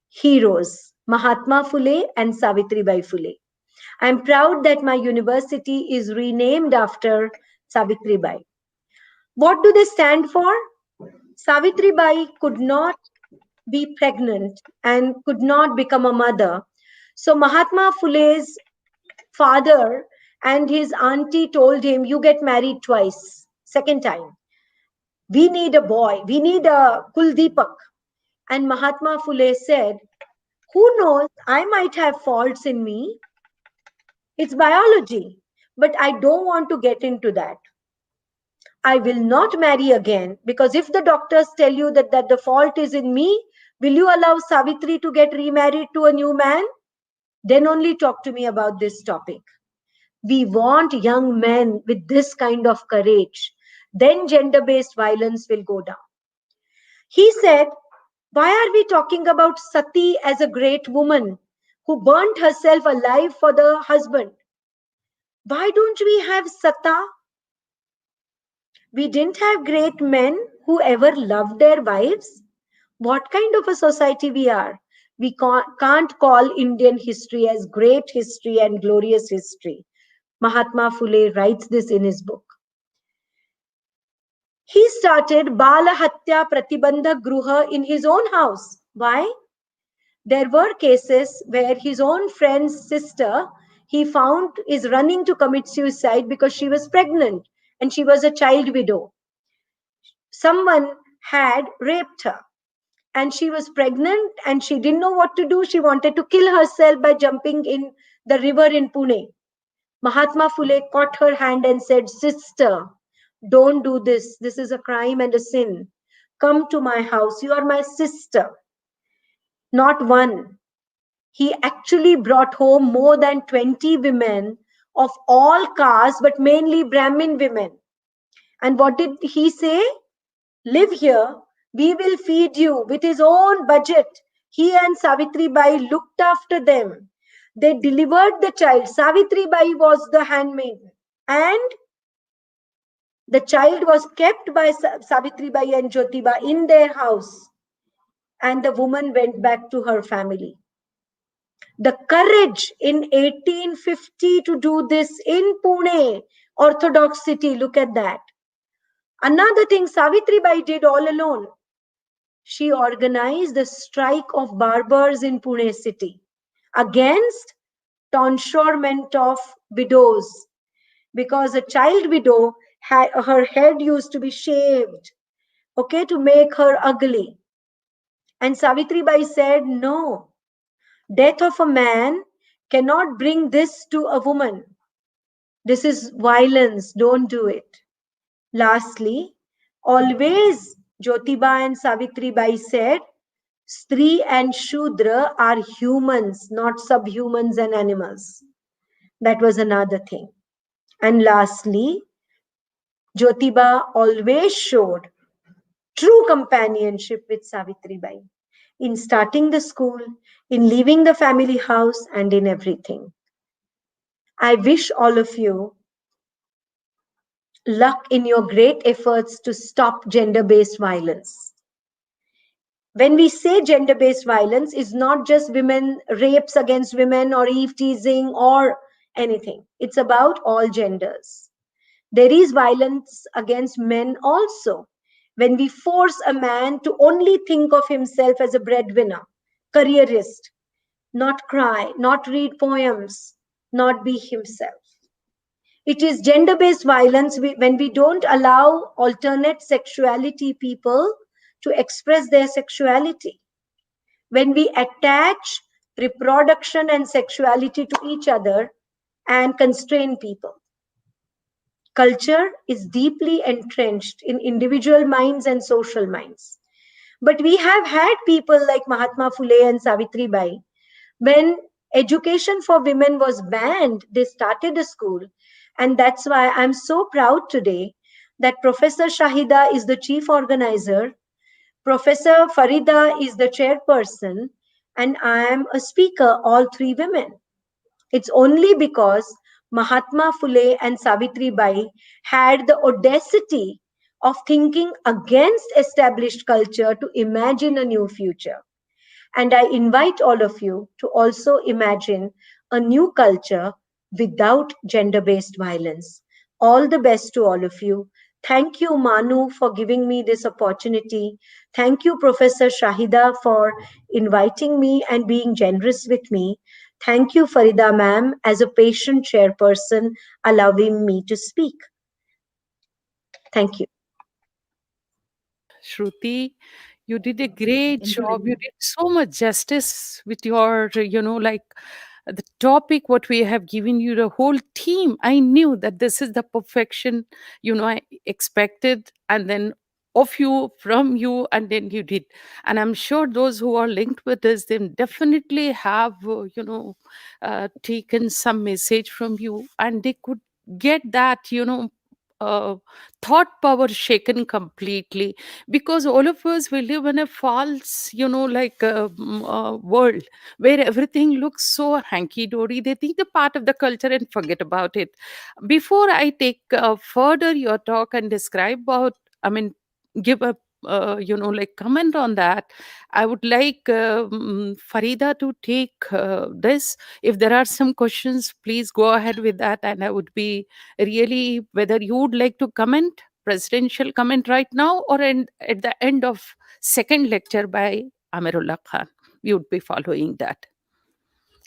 heroes, Mahatma Phule and Savitribai Phule. I'm proud that my university is renamed after Savitribai. What do they stand for? Savitribai could not be pregnant and could not become a mother. So Mahatma Phule's father and his auntie told him, you get married twice, second time. We need a boy. We need a Kuldeepak. And Mahatma Phule said, who knows? I might have faults in me. It's biology. But I don't want to get into that. I will not marry again because if the doctors tell you that the fault is in me, will you allow Savitri to get remarried to a new man? Then only talk to me about this topic. We want young men with this kind of courage. Then gender based violence will go down. He said, why are we talking about Sati as a great woman who burnt herself alive for the husband? Why don't we have Sata? We didn't have great men who ever loved their wives. What kind of a society we are? We can't call Indian history as great history and glorious history. Mahatma Phule writes this in his book. He started Bala Hatya Pratibandha Gruha in his own house. Why? There were cases where his own friend's sister he found is running to commit suicide because she was pregnant and she was a child widow. Someone had raped her. and she was pregnant and she didn't know what to do. She wanted to kill herself by jumping in the river in Pune. Mahatma Phule caught her hand and said, "Sister, don't do this. This is a crime and a sin. Come to my house. You are my sister." Not one. He actually brought home more than 20 women of all castes, but mainly Brahmin women. And what did he say? "Live here. We will feed you," with his own budget. He and Savitri Bai looked after them. They delivered the child. Savitri Bai was the handmaid. And the child was kept by Savitri Bai and Jyotiba in their house. And the woman went back to her family. The courage in 1850 to do this in Pune, Orthodox city, look at that. Another thing Savitri Bai did all alone. She organized the strike of barbers in Pune city against tonsurement of widows, because a child widow had her head used to be shaved, okay, to make her ugly. And Savitri Bai said, "No, death of a man cannot bring this to a woman. This is violence. Don't do it." Lastly, always Jyotiba and Savitri Bai said, Stri and Shudra are humans, not subhumans and animals. That was another thing. And lastly, Jyotiba always showed true companionship with Savitri Bai in starting the school, in leaving the family house, and in everything. I wish all of you luck in your great efforts to stop gender-based violence. When we say gender-based violence, is not just women rapes against women or eve teasing or anything. It's about all genders. There is violence against men also. When we force a man to only think of himself as a breadwinner, careerist, not cry, not read poems, not be himself. It is gender-based violence when we don't allow alternate sexuality people to express their sexuality. When we attach reproduction and sexuality to each other and constrain people. Culture is deeply entrenched in individual minds and social minds. But we have had people like Mahatma Phule and Savitri Bai. When education for women was banned, they started a school. And that's why I'm so proud today that Professor Shahida is the chief organizer, Professor Farida is the chairperson, and I am a speaker, all three women. It's only because Mahatma Phule and Savitri Bai had the audacity of thinking against established culture to imagine a new future. And I invite all of you to also imagine a new culture without gender based violence. All the best to all of you. Thank you, Manu, for giving me this opportunity. Thank you, Professor Shahida, for inviting me and being generous with me. Thank you, Farida ma'am, as a patient chairperson, allowing me to speak. Thank you. Shruti, you did a great Thank you very job. You much. did so much justice with your, the topic, what we have given you, the whole team. I knew that this is the perfection, I expected. And then of you, from you, and then you did. And I'm sure those who are linked with this, they definitely have, taken some message from you and they could get that, uh, thought power shaken completely, because all of us we live in a false world where everything looks so hanky-dory. They think the part of the culture and forget about it. Before I take further your talk and describe about, I mean, give a comment on that, I would like Farida to take this. If there are some questions, please go ahead with that, and I would be really, whether you would like to comment presidential comment right now, or at the end of second lecture by Amirullah Khan, we would be following that.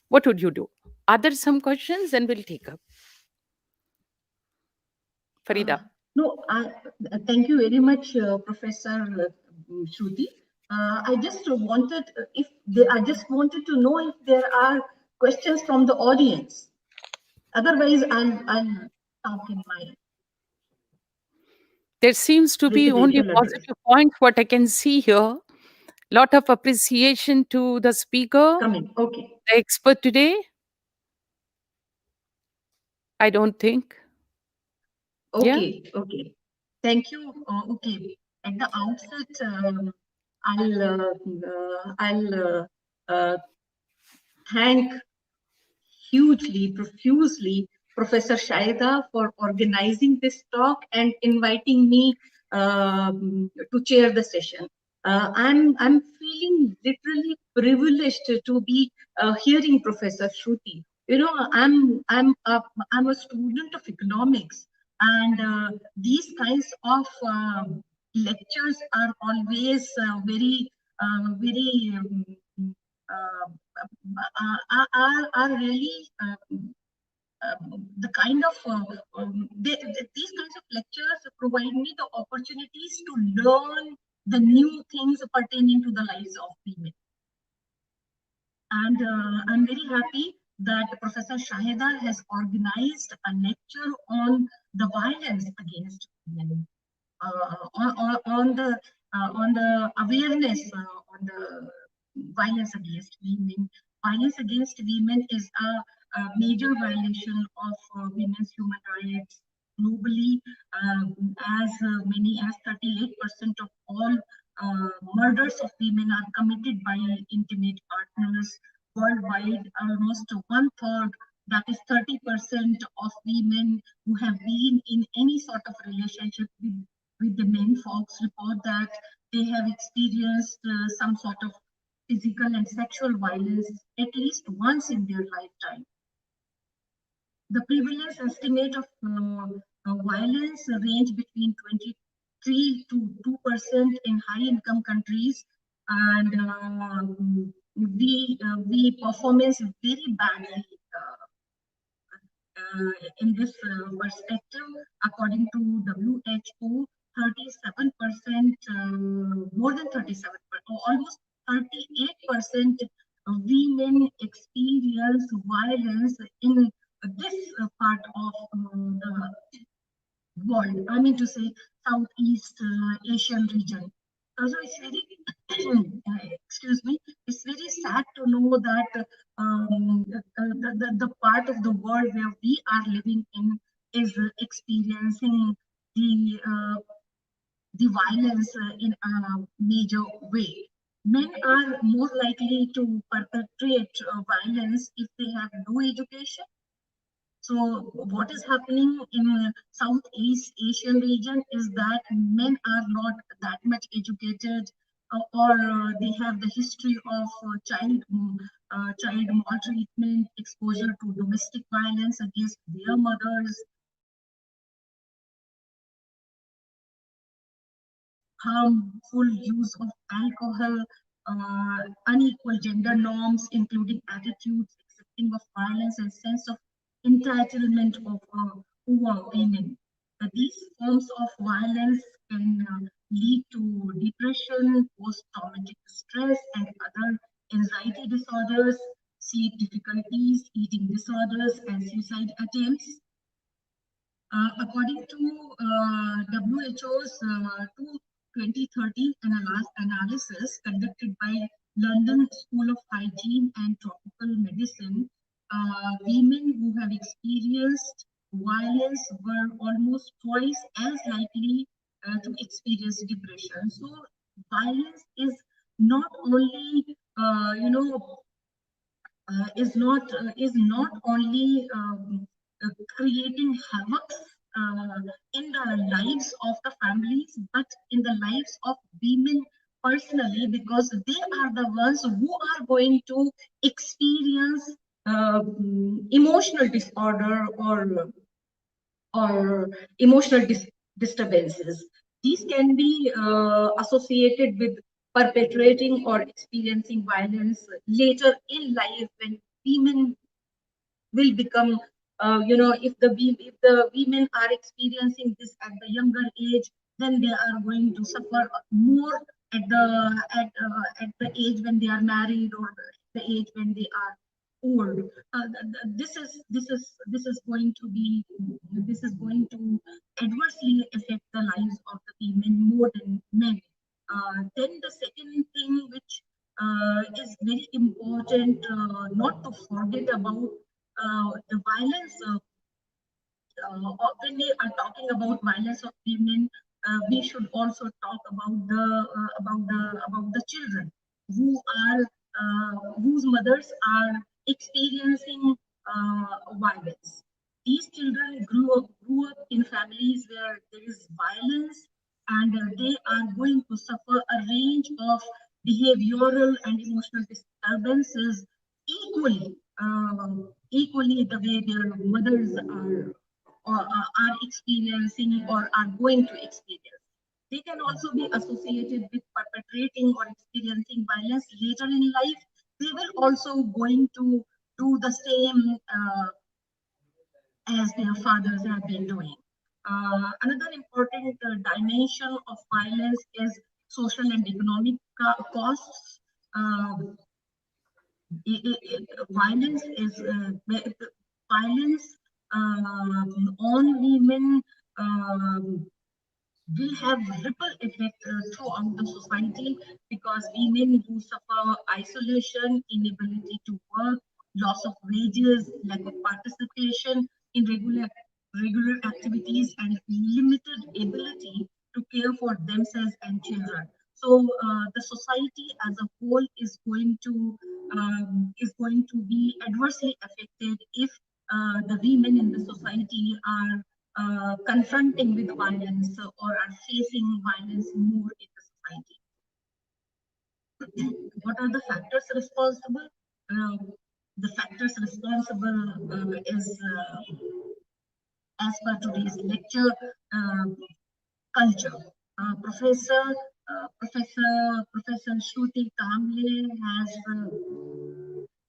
What would you do? Are there some questions? Then we'll take up. Uh, Farida. no, thank you very much, Professor Shruti. I just wanted I just wanted to know if there are questions from the audience. Otherwise, I'll talk in my There seems to be only residential address. positive points, what I can see here. Lot of appreciation to the speaker, Coming. Okay. the expert today. I don't think. Yeah. Okay. Okay. Thank you. Okay. At the outset, I'll thank hugely, profusely Professor Shaida for organizing this talk and inviting me to chair the session. I'm feeling literally privileged to be hearing Professor Shruti. You know, I'm a student of economics, and these kinds of lectures are always very uh, are really the kind of these kinds of lectures provide me the opportunities to learn the new things pertaining to the lives of women. And I'm very happy that Professor Shahida has organized a lecture on the violence against women, on the awareness on the violence against women. Violence against women is a major violation of women's human rights globally. As many as 38% of all murders of women are committed by intimate partners worldwide. Almost one third, that is 30% of women who have been in any sort of relationship with the men folks report that they have experienced some sort of physical and sexual violence at least once in their lifetime. The prevalence estimate of violence range between 23 to 2% in high-income countries, and we performance very badly in this perspective. According to WHO, 37%, more than 37%, almost 38% women experience violence in this part of the world. I mean to say, Southeast Asian region. So it's very, excuse me, it's very sad to know that the part of the world where we are living in is experiencing the uh, the violence in a major way. Men are more likely to perpetrate violence if they have no education. So what is happening in Southeast Asian region is that men are not that much educated, or they have the history of child maltreatment, exposure to domestic violence against their mothers, harmful use of alcohol, unequal gender norms, including attitudes accepting of violence and sense of entitlement of over women. These forms of violence can lead to depression, post-traumatic stress, and other anxiety disorders, sleep difficulties, eating disorders, and suicide attempts. According to WHO's 2013 analysis conducted by London School of Hygiene and Tropical Medicine, women who have experienced violence were almost twice as likely to experience depression. So violence is not only, is not only creating havoc in the lives of the families, but in the lives of women personally, because they are the ones who are going to experience emotional disorder or emotional disturbances. These can be associated with perpetrating or experiencing violence later in life when women will become, if the women are experiencing this at the younger age, then they are going to suffer more at the age when they are married, or the age when they are old. This is going to be, this is going to adversely affect the lives of the women more than men. Then the second thing which is very important not to forget about, the violence when we are talking about violence of women, we should also talk about the children who are whose mothers are experiencing violence. These children grew up in families where there is violence, and they are going to suffer a range of behavioral and emotional disturbances equally, equally the way their mothers are experiencing or are going to experience. They can also be associated with perpetrating or experiencing violence later in life. They will also going to do the same as their fathers have been doing. Another important dimension of violence is social and economic costs. Violence is violence on women will have ripple effect throughout the society, because women who suffer isolation, inability to work, loss of wages, lack of participation in regular activities, and limited ability to care for themselves and children. So the society as a whole is going to be adversely affected if the women in the society are confronting with violence or are facing violence more in the society. What are the factors responsible? The factors responsible is, as per today's lecture, culture. Professor Shruti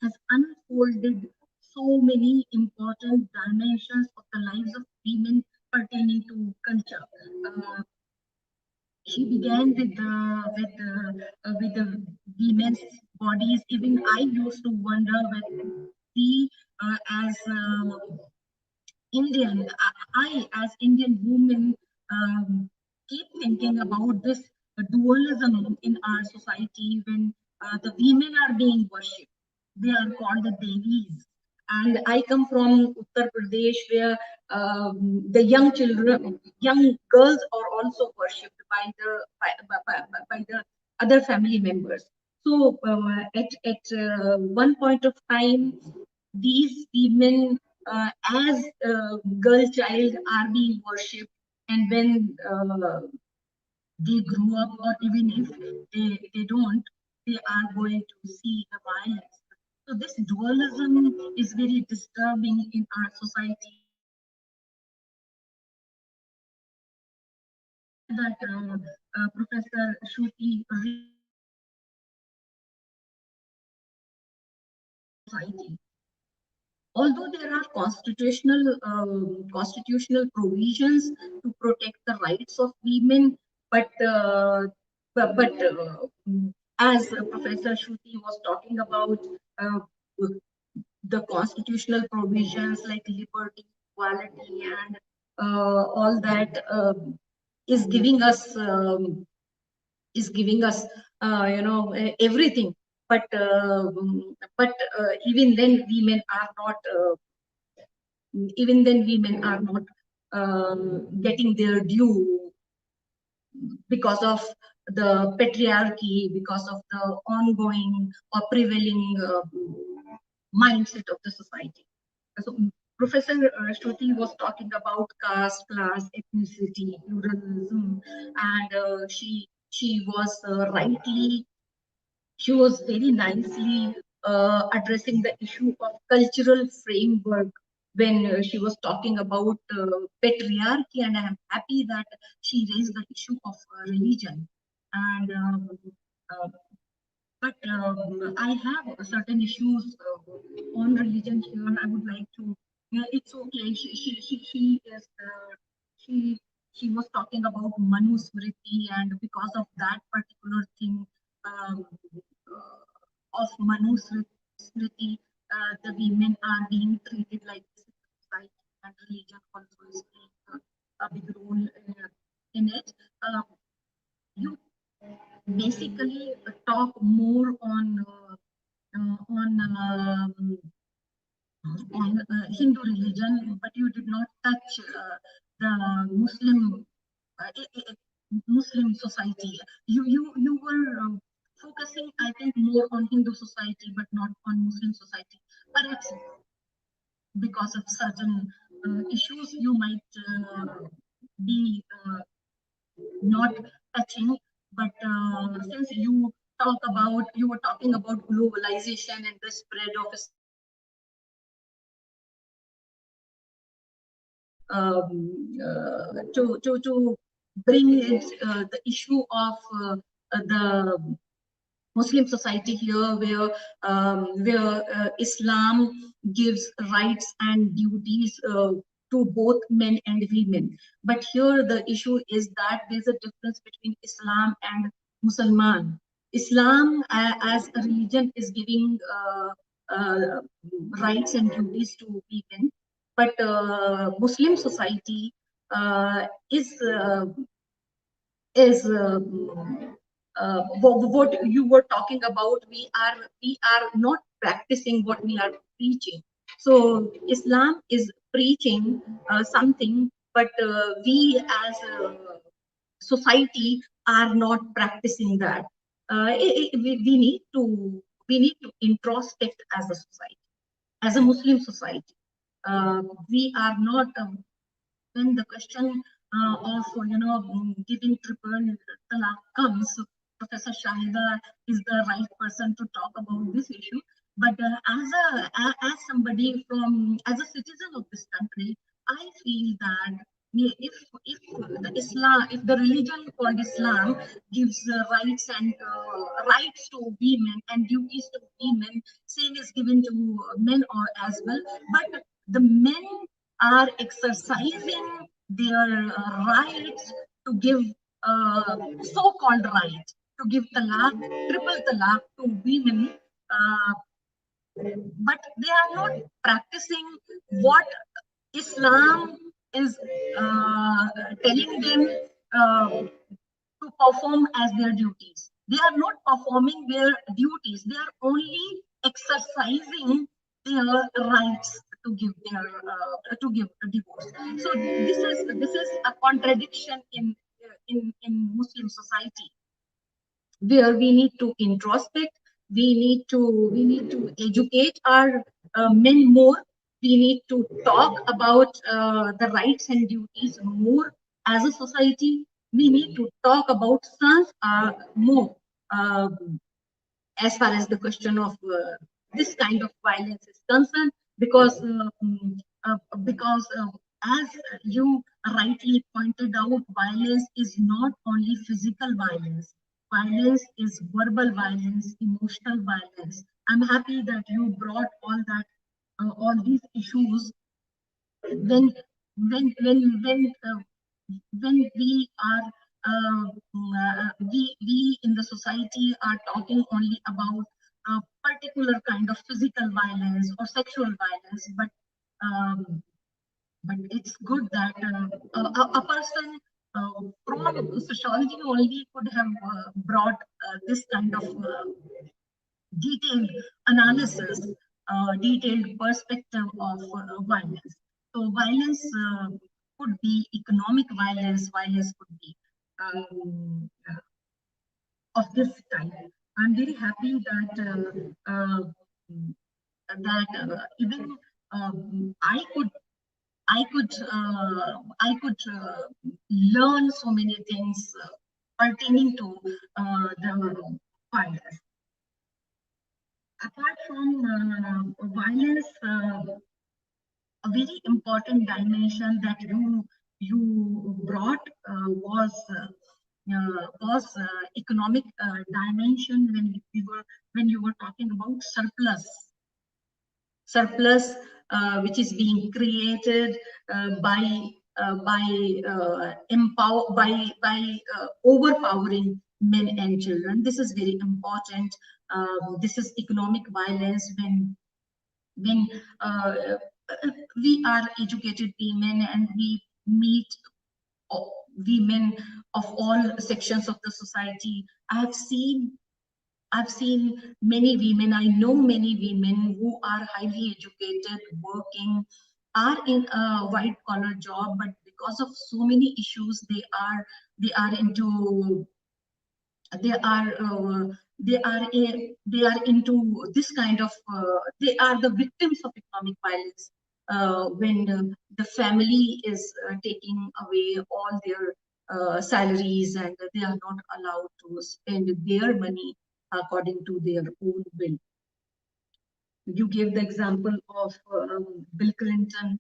has unfolded so many important dimensions of the lives of women pertaining to culture. She began with the women's bodies. Even I used to wonder when we, as Indian, as Indian women, keep thinking about this dualism in our society when the women are being worshipped. They are called the Devis. And I come from Uttar Pradesh, where the young children, young girls are also worshipped by the other family members. So at one point of time, these women as girl child are being worshipped, and when they grow up, or even if they don't, they are going to see the violence. So this dualism is very disturbing in our society. I'm glad that Professor Shruti society. Although there are constitutional provisions to protect the rights of women, but as Professor Shruti was talking about, uh, the constitutional provisions like liberty, equality, and all that is giving us everything, but even then women are not getting their due because of the patriarchy, because of the ongoing or prevailing mindset of the society. So Professor Shruti was talking about caste, class, ethnicity, pluralism, and she was she was very nicely addressing the issue of cultural framework when she was talking about patriarchy, and I am happy that she raised the issue of religion. And uh, but I have certain issues on religion here. I would like to. Yeah, it's okay. She is. She she was talking about Manu Smriti, and because of that particular thing, of MANUU Shruti, the women are being treated like this in society, and religion also is playing a big role in it. You basically talk more on Hindu religion, but you did not touch the Muslim society. You were focusing, I think, more on Hindu society, but not on Muslim society. Perhaps because of certain issues, you might be not touching. But since you were talking about globalization and the spread of to bring it the issue of the Muslim society here, where Islam gives rights and duties to both men and women. But here the issue is that there's a difference between Islam and Musalman. Islam as a religion is giving rights and duties to women, but Muslim society is what you were talking about. We are not practicing what we are preaching. So Islam is preaching something, but we as a society are not practicing that. We need to introspect as a society, as a Muslim society. We are not when the question of giving triple talaq comes, Professor Shahida is the right person to talk about this issue. But as somebody as a citizen of this country, I feel that if the religion called Islam gives rights to women and duties to women, same is given to men or as well. But the men are exercising their rights to give so-called right to give talaq, triple talaq to women, uh, but they are not practicing what Islam is telling them to perform as their duties. They are not performing their duties. They are only exercising their rights to give a divorce. So this is a contradiction in Muslim society, where we need to introspect. We need to educate our men more. We need to talk about the rights and duties more as a society. We need to talk about sons more as far as the question of this kind of violence is concerned, because as you rightly pointed out, violence is not only physical violence. Violence is verbal violence, emotional violence. I'm happy that you brought all these issues. When we are we in the society are talking only about a particular kind of physical violence or sexual violence, but it's good that a person from sociology only could have brought this kind of detailed analysis, detailed perspective of violence. So violence could be economic violence. Violence could be of this type. I'm very happy that even I could learn so many things pertaining to the violence. Apart from violence, a very important dimension that you brought was economic dimension when you were talking about surplus which is being created by overpowering men and children. This is very important. This is economic violence when we are educated women and we meet women of all sections of the society. I've seen many women, I know many women who are highly educated, working, are in a white collar job, but because of so many issues, they are into they are they are into this kind of they are the victims of economic violence when the family is taking away all their salaries, and they are not allowed to spend their money according to their own will. You gave the example of Bill Clinton.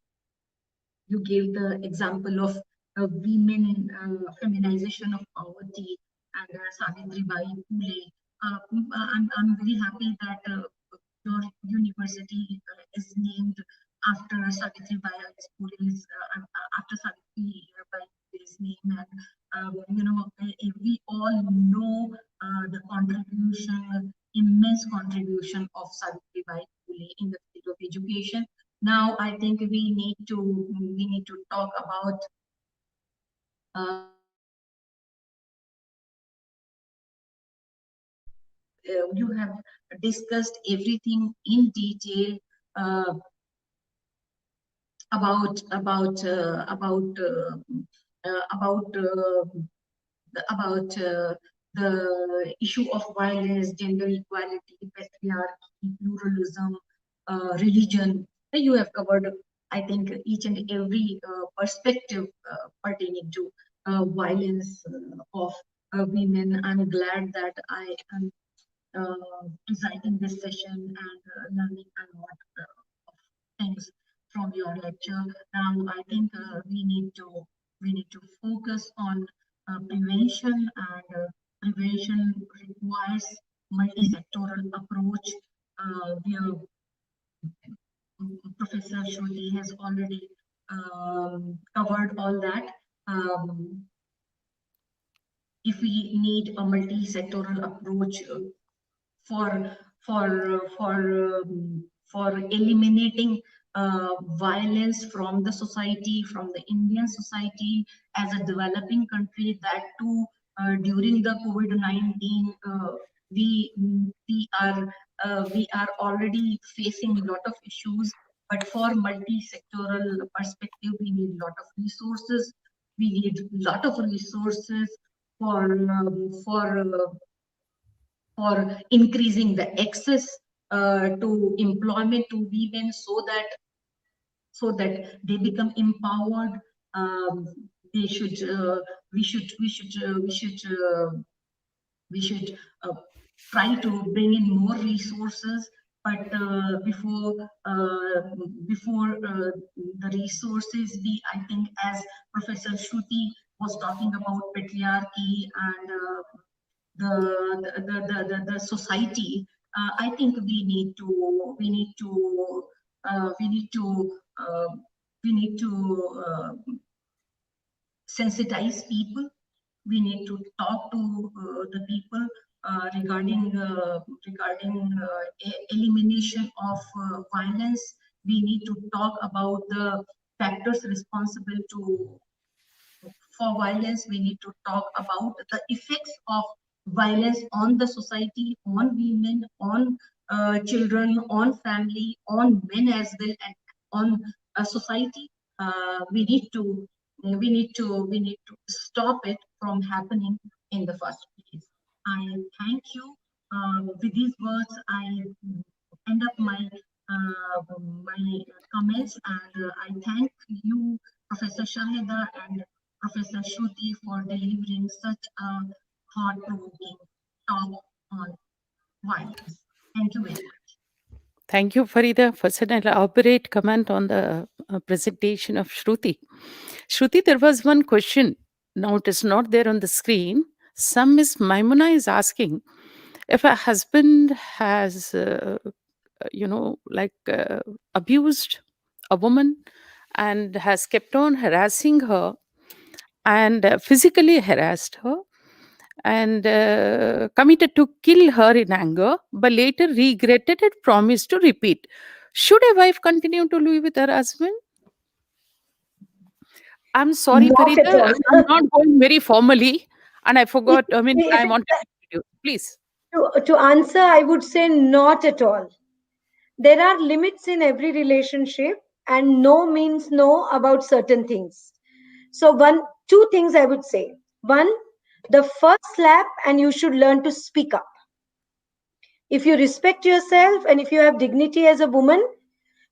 You gave the example of women feminization of poverty and Savitribai Phule. I'm very happy that your university is named after Savitribai Phule's after Savitribai Phule's name, and we all know the contribution, immense contribution of Savitribai Phule in the field of education. Now I think we need to talk about you have discussed everything in detail uh, about about uh, about uh, about about the issue of violence, gender equality, patriarchy, pluralism, religion. You have covered, I think, each and every perspective pertaining to violence of women. I'm glad that I am presiding this session and learning a lot of things from your lecture. Now, I think we need to focus on prevention, and prevention requires multi-sectoral approach. Where Professor Shruti has already covered all that. Um, if we need a multi-sectoral approach for for eliminating violence from the society, from the Indian society as a developing country, that too during the COVID-19, we are already facing a lot of issues. But for multi-sectoral perspective, we need a lot of resources. We need a lot of resources for for increasing the access to employment to women, so that they become empowered. Um, they should we should we should we should we should try to bring in more resources. But before the resources, I think, as Professor Shruti was talking about patriarchy and the society, I think we need to uh, we need to sensitize people. We need to talk to the people regarding elimination of violence. We need to talk about the factors responsible to for violence. We need to talk about the effects of violence on the society, on women, on children, on family, on men as well, and on society. We need to stop it from happening in the first place. I thank you. With these words, I end up my comments, and I thank you, Professor Shahida and Professor Shruti, for delivering such a thought-provoking talk on violence. Thank you very much. Thank you, Farida, for such an elaborate comment on the presentation of Shruti. Shruti, there was one question. Now it is not there on the screen. Some Miss Maimuna is asking if a husband has, abused a woman and has kept on harassing her and physically harassed her, and committed to kill her in anger, but later regretted and promised to repeat. Should a wife continue to live with her husband? I'm sorry, Not at Farida. all. I'm not going very formally, and I If, forgot. I mean, if I it's wanted to introduce. Please. to answer, I would say not at all. There are limits in every relationship, and no means no about certain things. So, two things I would say. One, the first slap, and you should learn to speak up. If you respect yourself and if you have dignity as a woman,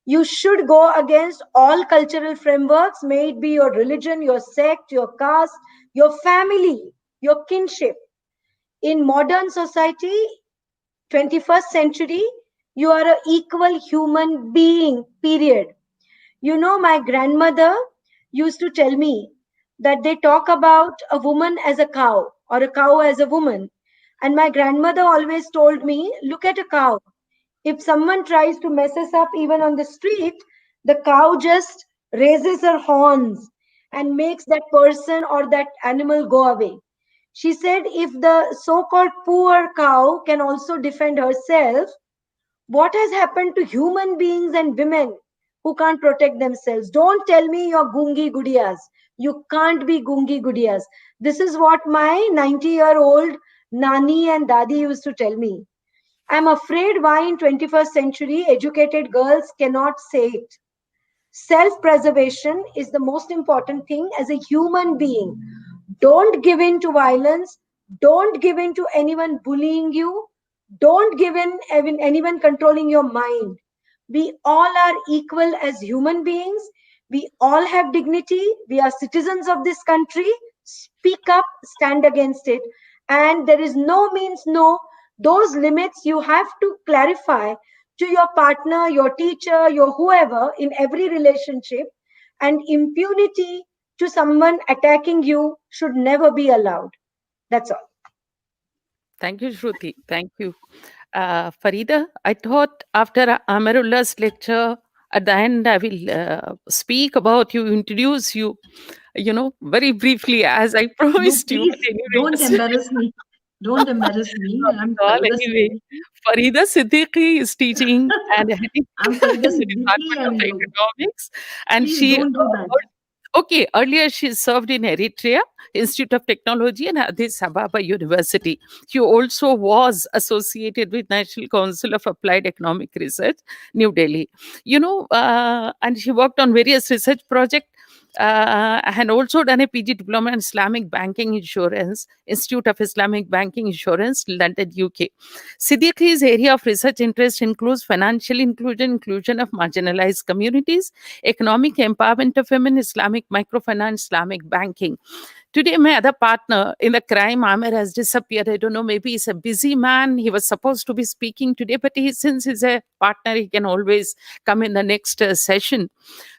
you should go against all cultural frameworks, may it be your religion, your sect, your caste, your family, your kinship. In modern society, 21st century, you are an equal human being, period. You know, my grandmother used to tell me that they talk about a woman as a cow or a cow as a woman. And my grandmother always told me, look at a cow. If someone tries to mess us up even on the street, the cow just raises her horns and makes that person or that animal go away. She said, if the so called poor cow can also defend herself, what has happened to human beings and women who can't protect themselves? Don't tell me you're gungi gudiyas. You can't be gungi gudiyas. This is what my 90-year-old nani and dadi used to tell me. I'm afraid why in 21st century educated girls cannot say it. Self preservation is the most important thing as a human being. Don't give in to violence. Don't give in to anyone bullying you. Don't give in anyone controlling your mind. We all are equal as human beings. We all have dignity. We are citizens of this country. Speak up, stand against it. And there is no means no. Those limits you have to clarify to your partner, your teacher, your whoever in every relationship. And impunity to someone attacking you should never be allowed. That's all. Thank you, Shruti. Thank you. Farida, I thought after Amirullah's lecture, at the end, I will speak about you, introduce you, very briefly, as I No, promised you. But please anyway, don't yes. embarrass me. Don't embarrass me. Not I'm at all. Farida Anyway, Siddiqui. Farida Siddiqui is teaching and heading I'm Farida the Siddiqui, Department of and Economics. And please she, don't do that. okay, earlier she served in Eritrea, Institute of Technology, and Addis Ababa University. She also was associated with National Council of Applied Economic Research, New Delhi. And she worked on various research projects. And also done a PG diploma in Islamic Banking Insurance, Institute of Islamic Banking Insurance, London, UK. Siddiqui's area of research interest includes financial inclusion, inclusion of marginalized communities, economic empowerment of women, Islamic microfinance, Islamic banking. Today, my other partner in the crime, Amir, has disappeared. I don't know, maybe he's a busy man. He was supposed to be speaking today, but since he's a partner, he can always come in the next session.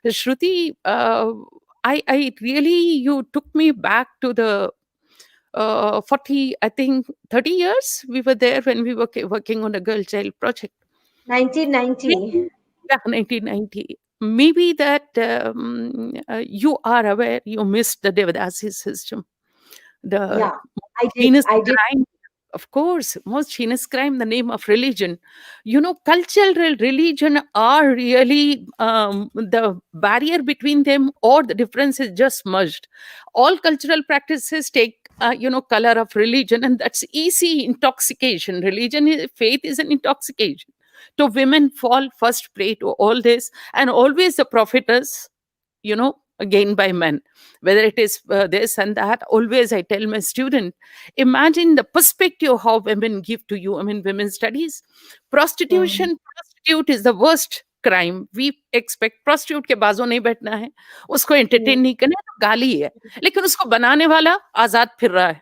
Shruti, I really, you took me back to the 40, I think 30 years we were there when we were working on a girl child project. 1990. Maybe, yeah, 1990. Maybe that you are aware you missed the Devadasi system, the Yeah, I did. heinous I did. crime. Of course, most heinous crime in the name of religion. Cultural religion are really the barrier between them, or the difference is just merged. All cultural practices take, color of religion, and that's easy intoxication. Faith is an intoxication. So women fall first prey to all this, and always the prophetess, again by men, whether it is this and that. Always I tell my student, imagine the perspective how women give to you. I mean, women's studies, Hmm. prostitute is the worst crime. We expect prostitute के बाजू नहीं बैठना है, उसको Hmm. entertain नहीं करना है, तो गाली है, लेकिन उसको बनाने वाला आजाद फिर रहा है.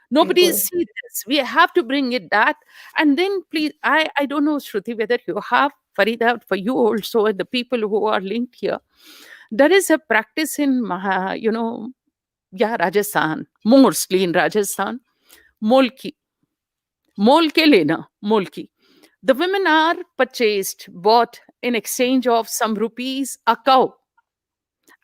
Nobody बिल्कुल. see this. We have to bring it that. And then please, I don't know, Shruti, whether you have, Farida, for you also, and the people who are linked here, there is a practice in Rajasthan, mostly in Rajasthan, molki, molke lena, molki. The women are purchased, bought in exchange of some rupees, a cow.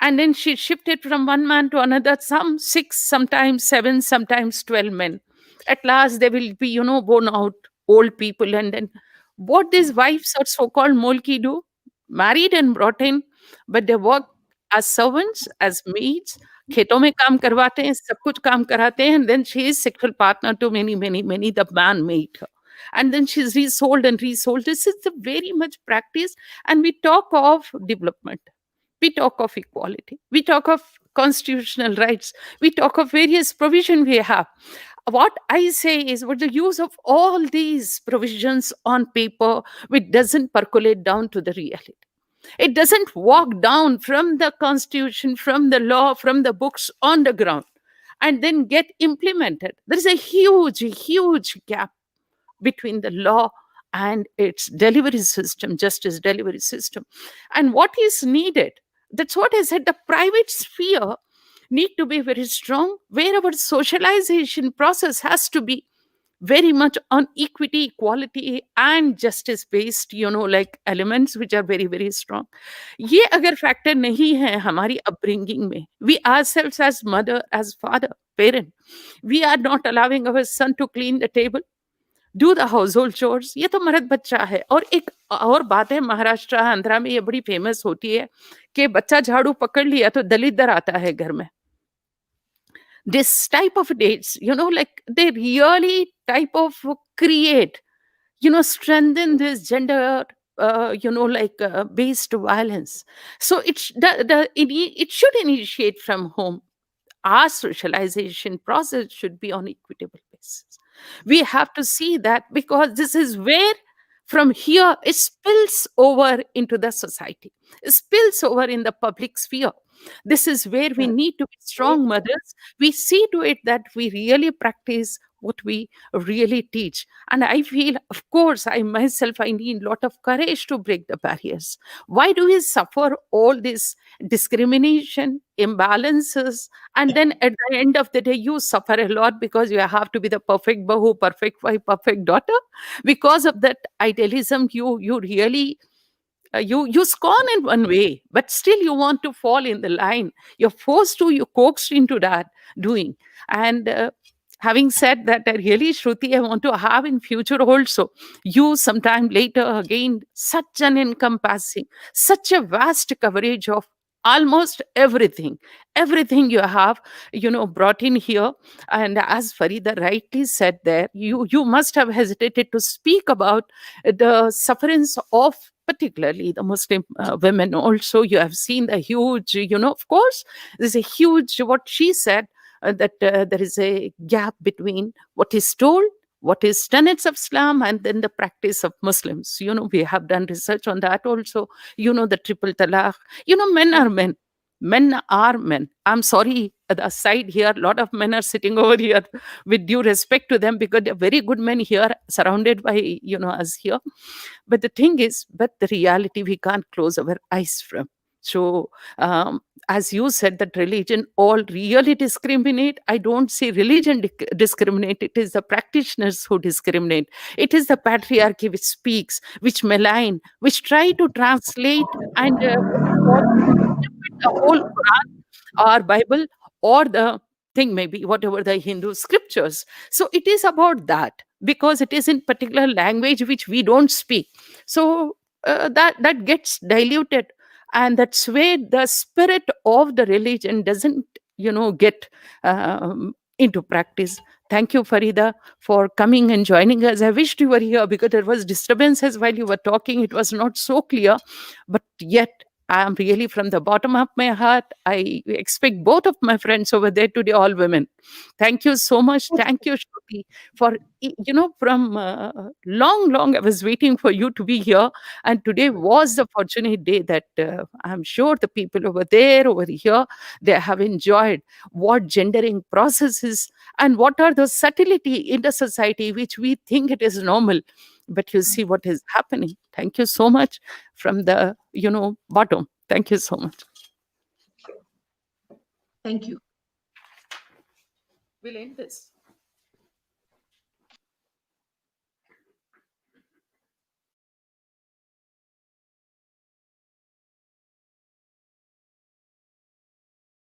And then she shifted from one man to another, some six, sometimes seven, sometimes 12 men. At last, they will be, born out old people. And then what these wives or so called molki do, married and brought in, but they work as servants, as maids, खेतों में काम करवाते हैं, सब कुछ काम कराते हैं, and then she is sexual partner to many, many, many. The man made her. And then she's resold and resold. This is the very much practice. And we talk of development. We talk of equality. We talk of constitutional rights. We talk of various provision we have. What I say is, with the use of all these provisions on paper, which doesn't percolate down to the reality. It doesn't walk down from the constitution, from the law, from the books on the ground, and then get implemented. There is a huge, huge gap between the law and its delivery system, justice delivery system. And what is needed, that's what I said, the private sphere need to be very strong, where our socialization process has to be very much on equity, equality, and justice based, like elements which are very, very strong. ये अगर factor नहीं है हमारी upbringing में, we ourselves as mother, as father, parent, we are not allowing our son to clean the table, do the house hold chores, ये तो मर्द बच्चा है। और एक और बात है, महाराष्ट्र आंध्रा में ये बड़ी फेमस होती है कि बच्चा झाड़ू पकड़ लिया तो दलिद्दर आता है घर में। This type of dates, like they really type of create, strengthen this gender, based violence. So it should initiate from home. Our socialization process should be on equitable basis. We have to see that, because this is where from here it spills over into the society, it spills over in the public sphere. This is where we need to be strong mothers. We see to it that we really practice what we really teach. And I feel, of course, I myself, I need a lot of courage to break the barriers. Why do we suffer all this discrimination, imbalances, and then at the end of the day, you suffer a lot because you have to be the perfect bahu, perfect wife, perfect daughter? Because of that idealism, you really you scorn in one way, but still you want to fall in the line. You're forced to, you coaxed into that doing. And having said that, I really, Shruti, I want to have in future also, you sometime later again, such an encompassing, such a vast coverage of almost everything you have, brought in here. And as Farida rightly said there, you must have hesitated to speak about the sufferance of particularly the Muslim women. Also, you have seen the huge, of course, there's a huge, what she said, that there is a gap between what is told, what is tenets of Islam, and then the practice of Muslims. We have done research on that also. The triple talaq. Men are men. Men are men. I'm sorry, at the side here, a lot of men are sitting over here, with due respect to them, because they're very good men here, surrounded by, us here. But the thing is, but the reality we can't close our eyes from. So, as you said, that religion all really discriminate. I don't say religion discriminate. It is the practitioners who discriminate. It is the patriarchy which speaks, which malign, which try to translate and what you call the whole Quran or Bible, or the thing maybe whatever the Hindu scriptures. So it is about that, because it is in particular language which we don't speak. So that gets diluted, and that's where the spirit of the religion doesn't get into practice. Thank you, Farida, for coming and joining us. I wished you were here, because there was disturbances while you were talking. It was not so clear, but yet I am really, from the bottom of my heart, I expect both of my friends over there today, all women. Thank you so much. Thank you, Shruti, for, from long, I was waiting for you to be here. And today was the fortunate day that I'm sure the people over there, over here, they have enjoyed what gendering process is, and what are the subtlety in the society which we think it is normal. But you see what is happening. Thank you so much from the, bottom. Thank you so much. Thank you. We'll end this.